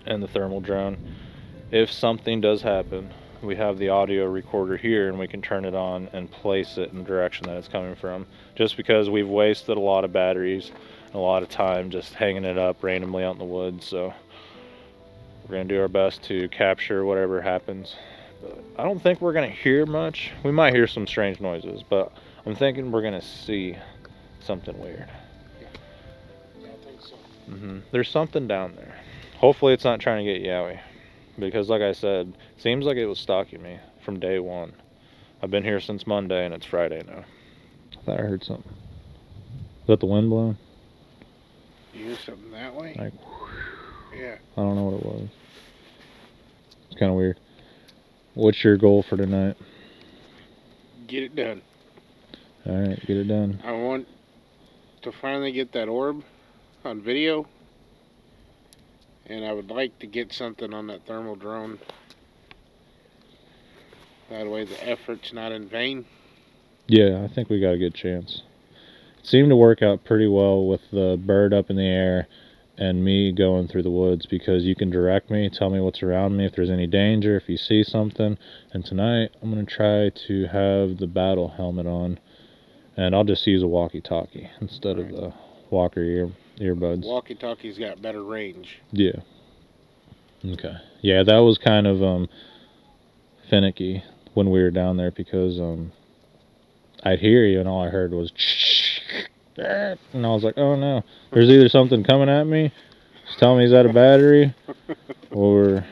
and the thermal drone. If something does happen, we have the audio recorder here and we can turn it on and place it in the direction that it's coming from, just because we've wasted a lot of batteries, a lot of time just hanging it up randomly out in the woods. So we're going to do our best to capture whatever happens, but I don't think we're going to hear much. We might hear some strange noises, but I'm thinking we're going to see something weird. Yeah, I think so. There's something down there. Hopefully it's not trying to get Yowie, because like I said, it seems like it was stalking me from day one. I've been here since Monday and it's Friday now. I thought I heard something. Is that the wind blowing? You hear something that way? Like, yeah. I don't know what it was. It's kind of weird. What's your goal for tonight? Get it done. Alright, get it done. I want to finally get that orb on video. And I would like to get something on that thermal drone. That way the effort's not in vain. Yeah, I think we got a good chance. It seemed to work out pretty well with the bird up in the air and me going through the woods, because you can direct me, tell me what's around me, if there's any danger, if you see something. And tonight I'm going to try to have the battle helmet on, and I'll just use a walkie-talkie instead of the Walker earbuds. Walkie-talkie's got better range. Yeah. Okay. Yeah, that was kind of finicky when we were down there, because I'd hear you and all I heard was and I was like, oh no, there's either something coming at me, just telling me he's out of battery, or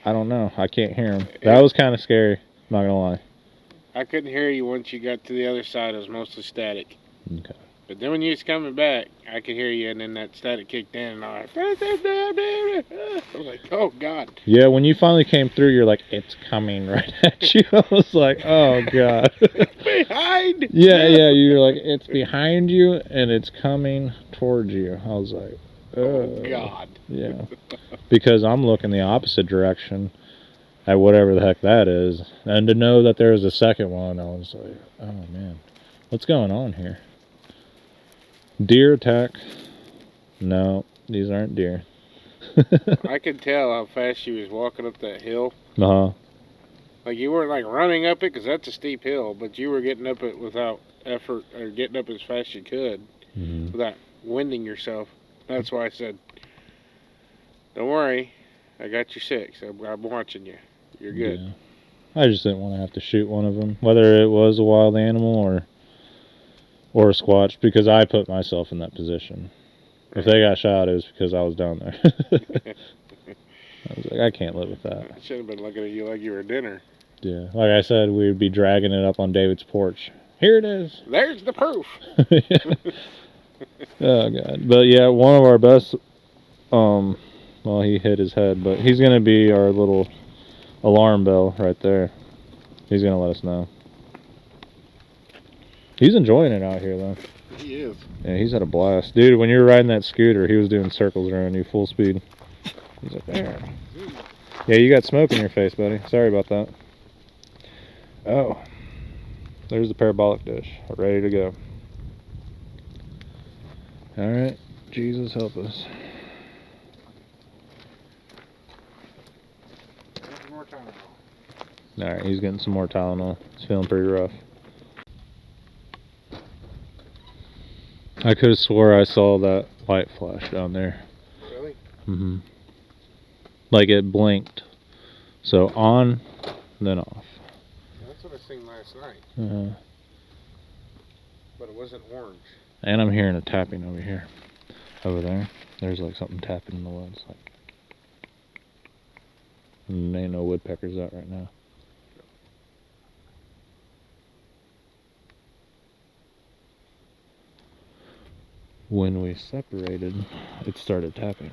I don't know, I can't hear him. That was kind of scary, not gonna lie. I couldn't hear you once you got to the other side. It was mostly static. Okay. But then when you was coming back, I could hear you, and then that static kicked in, and I was like, oh, God. Yeah, when you finally came through, you're like, it's coming right at you. I was like, oh, God. It's behind yeah, you're like, it's behind you, and it's coming towards you. I was like, oh, God. Yeah, because I'm looking the opposite direction at whatever the heck that is. And to know that there was a second one, I was like, oh, man, what's going on here? Deer attack. No, these aren't deer. I could tell how fast you was walking up that hill. Uh-huh. Like, you weren't, like, running up it, because that's a steep hill, but you were getting up it without effort, or getting up as fast as you could, without winding yourself. That's why I said, don't worry, I got your six. I'm watching you. You're good. Yeah. I just didn't want to have to shoot one of them, whether it was a wild animal or a squatch, because I put myself in that position. If they got shot, it was because I was down there. I was like, I can't live with that. I should have been looking at you like you were dinner. Yeah, like I said, we'd be dragging it up on David's porch. Here it is. There's the proof. Oh, God. But yeah, one of our best, well, he hit his head, but he's going to be our little alarm bell right there. He's going to let us know. He's enjoying it out here, though. He is. Yeah, he's had a blast. Dude, when you were riding that scooter, he was doing circles around you full speed. He's like, there. Yeah, you got smoke in your face, buddy. Sorry about that. Oh. There's the parabolic dish. Ready to go. Alright. Jesus help us. More time. Alright, he's getting some more Tylenol. He's feeling pretty rough. I could have swore I saw that light flash down there. Really? Mm-hmm. Like it blinked. So on, then off. That's what I seen last night. But it wasn't orange. And I'm hearing a tapping over here. Over there. There's like something tapping in the woods. Like, and ain't no woodpeckers out right now. when we separated, it started tapping.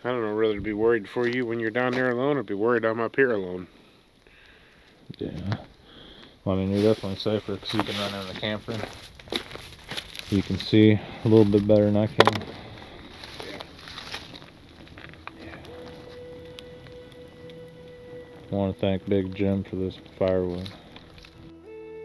I don't know whether to be worried for you when you're down there alone or be worried I'm up here alone. Yeah. Well, I mean, you're definitely safer because you can run in the camper. You can see a little bit better than I can. I want to thank Big Jim for this firewood.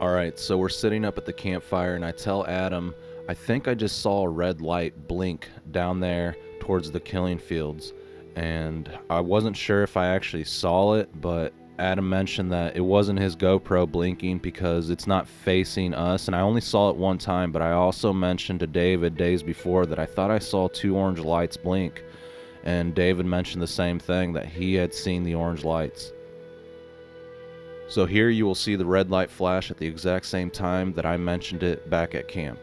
Alright, so we're sitting up at the campfire and I tell Adam, I think I just saw a red light blink down there towards the killing fields. And I wasn't sure if I actually saw it, but Adam mentioned that it wasn't his GoPro blinking because it's not facing us. And I only saw it one time, but I also mentioned to David days before that I thought I saw 2 orange lights blink. And David mentioned the same thing, that he had seen the orange lights. So here you will see the red light flash at the exact same time that I mentioned it back at camp.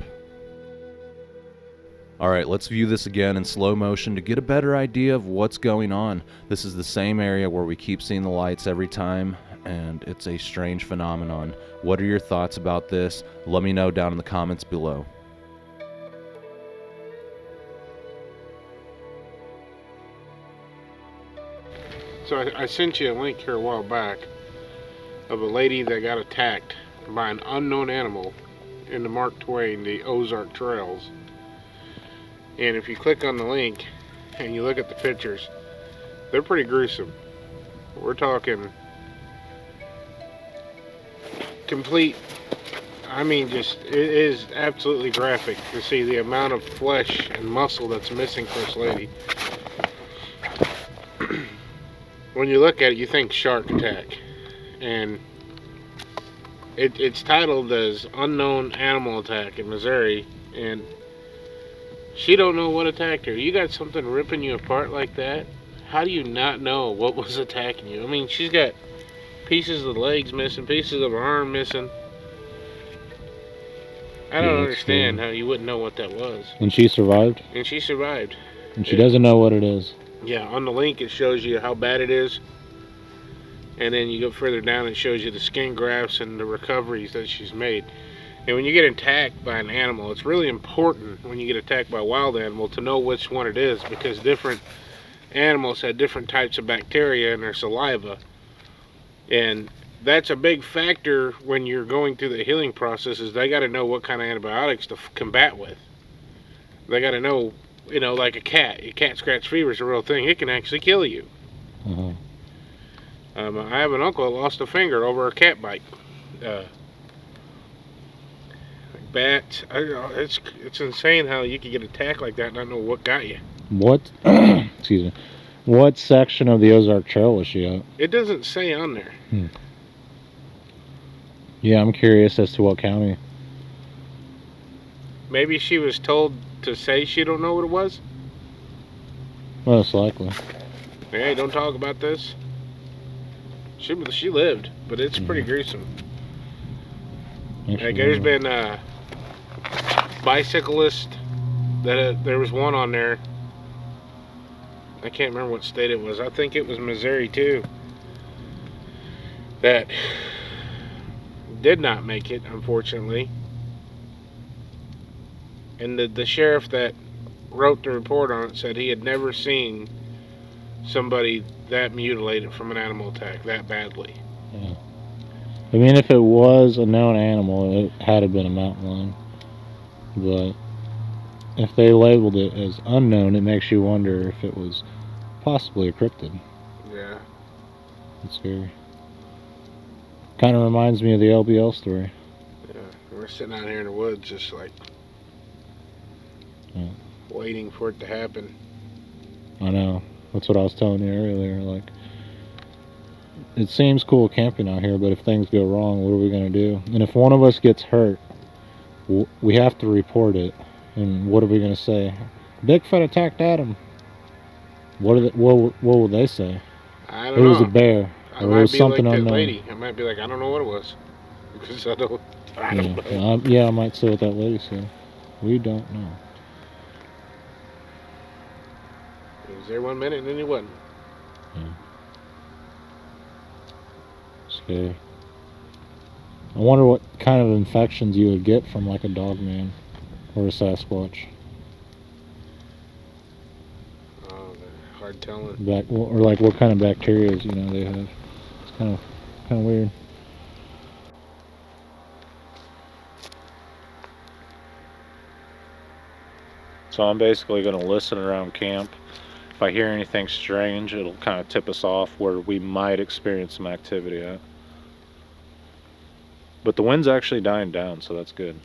Alright, let's view this again in slow motion to get a better idea of what's going on. This is the same area where we keep seeing the lights every time, and it's a strange phenomenon. What are your thoughts about this? Let me know down in the comments below. So I sent you a link here a while back of a lady that got attacked by an unknown animal in the Mark Twain, the Ozark Trails. And if you click on the link and you look at the pictures, they're pretty gruesome. We're talking complete, I mean, just, it is absolutely graphic to see the amount of flesh and muscle that's missing from this lady. When you look at it, you think shark attack. And it's titled as Unknown Animal Attack in Missouri, and she don't know what attacked her. You got something ripping you apart like that? How do you not know what was attacking you? I mean, she's got pieces of the legs missing, pieces of her arm missing. I don't understand how you wouldn't know what that was. And she survived? And she survived. And she doesn't know what it is. Yeah, on the link it shows you how bad it is. And then you go further down, it shows you the skin grafts and the recoveries that she's made. And when you get attacked by an animal, it's really important when you get attacked by a wild animal to know which one it is, because different animals have different types of bacteria in their saliva. And that's a big factor when you're going through the healing process, is they got to know what kind of antibiotics to combat with. They got to know, you know, like a cat scratch fever is a real thing. It can actually kill you. I have an uncle that lost a finger over a cat bite. Bats. It's insane how you can get attacked like that and not know what got you. What? Excuse me. What section of the Ozark Trail was she at? It doesn't say on there. Yeah, I'm curious as to what county. Maybe she was told to say she don't know what it was. Most likely. Hey, don't talk about this. She lived, but it's pretty gruesome. Like, there's been bicyclists that there was one on there. I can't remember what state it was. I think it was Missouri too. That did not make it, unfortunately. And the sheriff that wrote the report on it said he had never seen somebody that mutilated from an animal attack that badly. Yeah. I mean, if it was a known animal, it had to have been a mountain lion. But if they labeled it as unknown, it makes you wonder if it was possibly a cryptid. Yeah. It's scary. Kind of reminds me of the LBL story. Yeah. We're sitting out here in the woods just like waiting for it to happen. I know. That's what I was telling you earlier. Like, it seems cool camping out here, but if things go wrong, what are we going to do? And if one of us gets hurt, we have to report it. And what are we going to say? Bigfoot attacked Adam. What will they say? I don't know. It was a bear. I Or might it was be something like that unknown. lady. I might be like, I don't know what it was. Because I don't know. Yeah, I might say what that lady said. We don't know. He was there 1 minute and then he wasn't. Yeah. Scary. I wonder what kind of infections you would get from like a dog man. or a Sasquatch? Oh, they're hard telling. Or like what kind of bacteria they have. It's kind of weird. So I'm basically going to listen around camp. If I hear anything strange, it'll kind of tip us off where we might experience some activity at. But the wind's actually dying down, so that's good.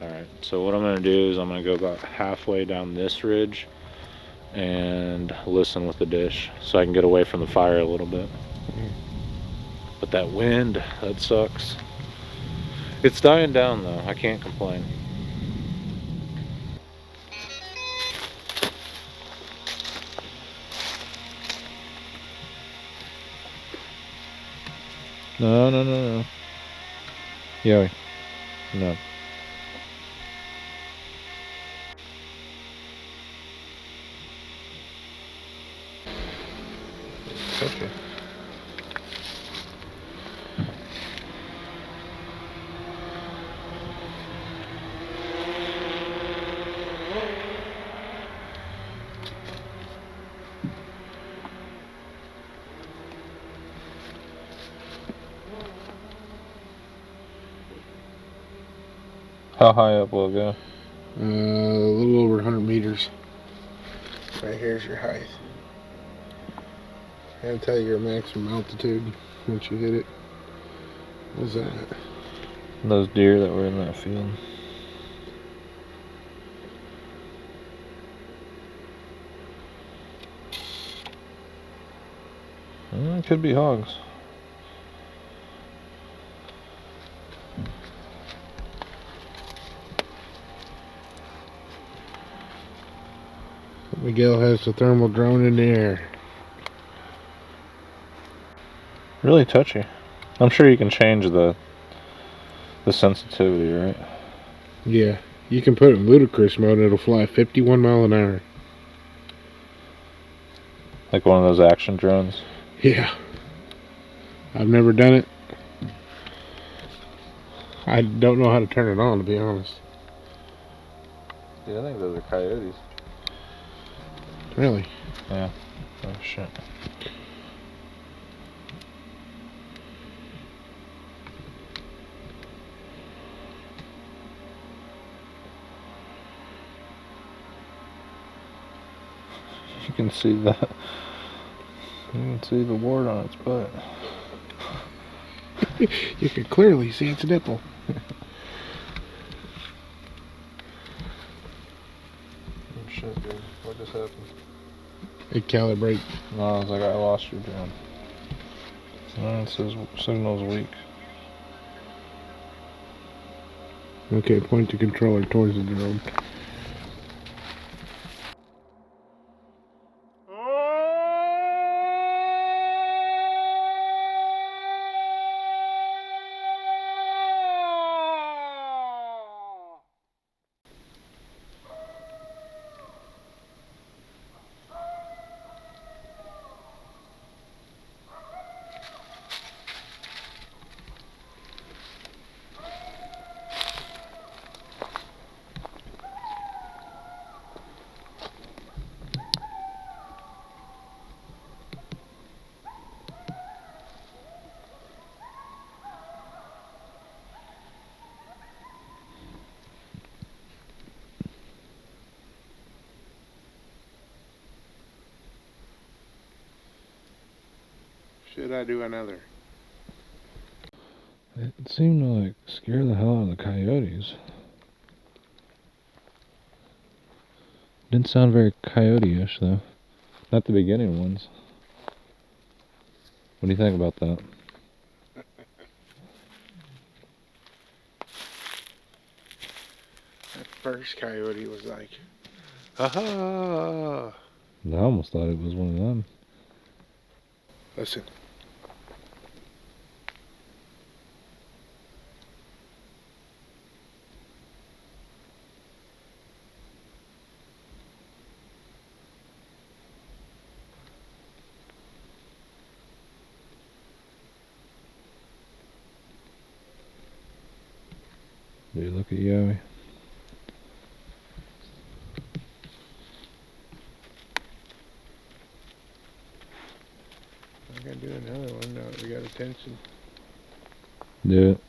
Alright, so what I'm going to do is I'm going to go about halfway down this ridge and listen with the dish so I can get away from the fire a little bit. But that wind, that sucks. It's dying down though, I can't complain. No. Yoey. No. Okay. How high up will it go? A little over 100 meters. Right here's your height. I'll tell you your maximum altitude once you hit it. What's that? Those deer that were in that field. It could be hogs. Miguel has the thermal drone in the air. Really touchy. I'm sure you can change the sensitivity, right? Yeah, you can put it in ludicrous mode and it'll fly 51 miles an hour. Like one of those action drones. Yeah. I've never done it. I don't know how to turn it on, to be honest. Yeah, I think those are coyotes. Really? Yeah. Oh shit. You can see that. You can see the wart on its butt. You can clearly see its nipple. Oh shit, dude. What just happened? It calibrate. No, I was like, I lost your drone. No, it says signal's weak. Okay, point the controller towards the drone. Should I do another? It seemed to like scare the hell out of the coyotes. Didn't sound very coyote-ish though. Not the beginning ones. What do you think about that? That first coyote was like, aha! I almost thought it was one of them. Listen. Dude, look at Yowie. I gotta do another one now that we got attention. Do it.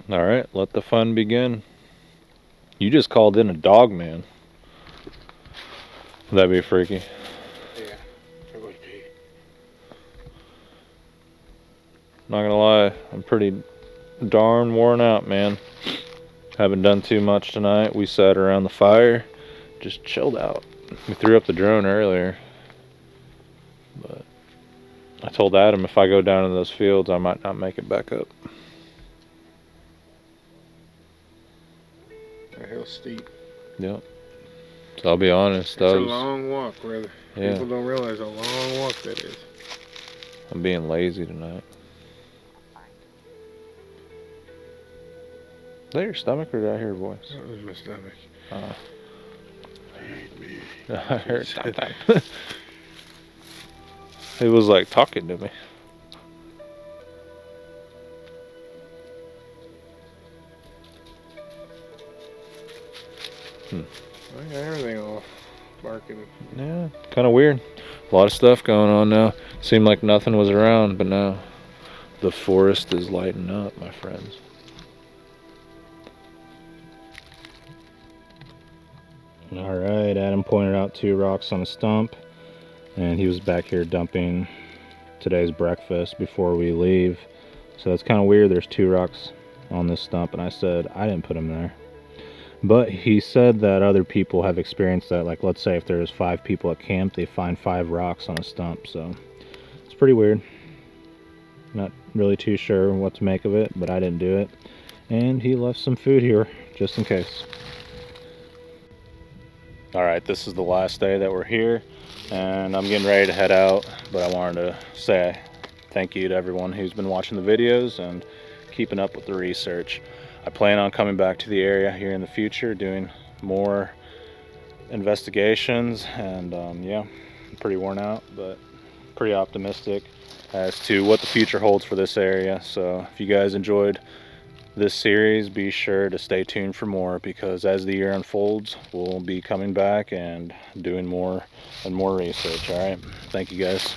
All right, let the fun begin. You just called in a dog man. That'd be freaky. Yeah, it would be. Not gonna lie, I'm pretty darn worn out, man. Haven't done too much tonight. We sat around the fire, just chilled out. We threw up the drone earlier, but I told Adam if I go down in those fields, I might not make it back up. The hill's steep. Yep. So I'll be honest, It's a long walk, brother. Yeah. People don't realize how long walk that is. I'm being lazy tonight. Is that your stomach or did I hear a voice? That was my stomach. Feed me. I heard that. It was like talking to me. I got everything off. Barking. Yeah, kind of weird. A lot of stuff going on now. Seemed like nothing was around, but now the forest is lighting up, my friends. All right, Adam pointed out 2 rocks on a stump, and he was back here dumping today's breakfast before we leave. So that's kind of weird. There's 2 rocks on this stump, and I said I didn't put them there. But he said that other people have experienced that. Like, let's say if there's 5 people at camp, they find 5 rocks on a stump. So it's pretty weird. Not really too sure what to make of it, but I didn't do it. And he left some food here just in case. All right, this is the last day that we're here, and I'm getting ready to head out, but I wanted to say thank you to everyone who's been watching the videos and keeping up with the research. I plan on coming back to the area here in the future, doing more investigations, and yeah, I'm pretty worn out, but pretty optimistic as to what the future holds for this area. So if you guys enjoyed this series, be sure to stay tuned for more, because as the year unfolds, we'll be coming back and doing more and more research. All right, thank you guys.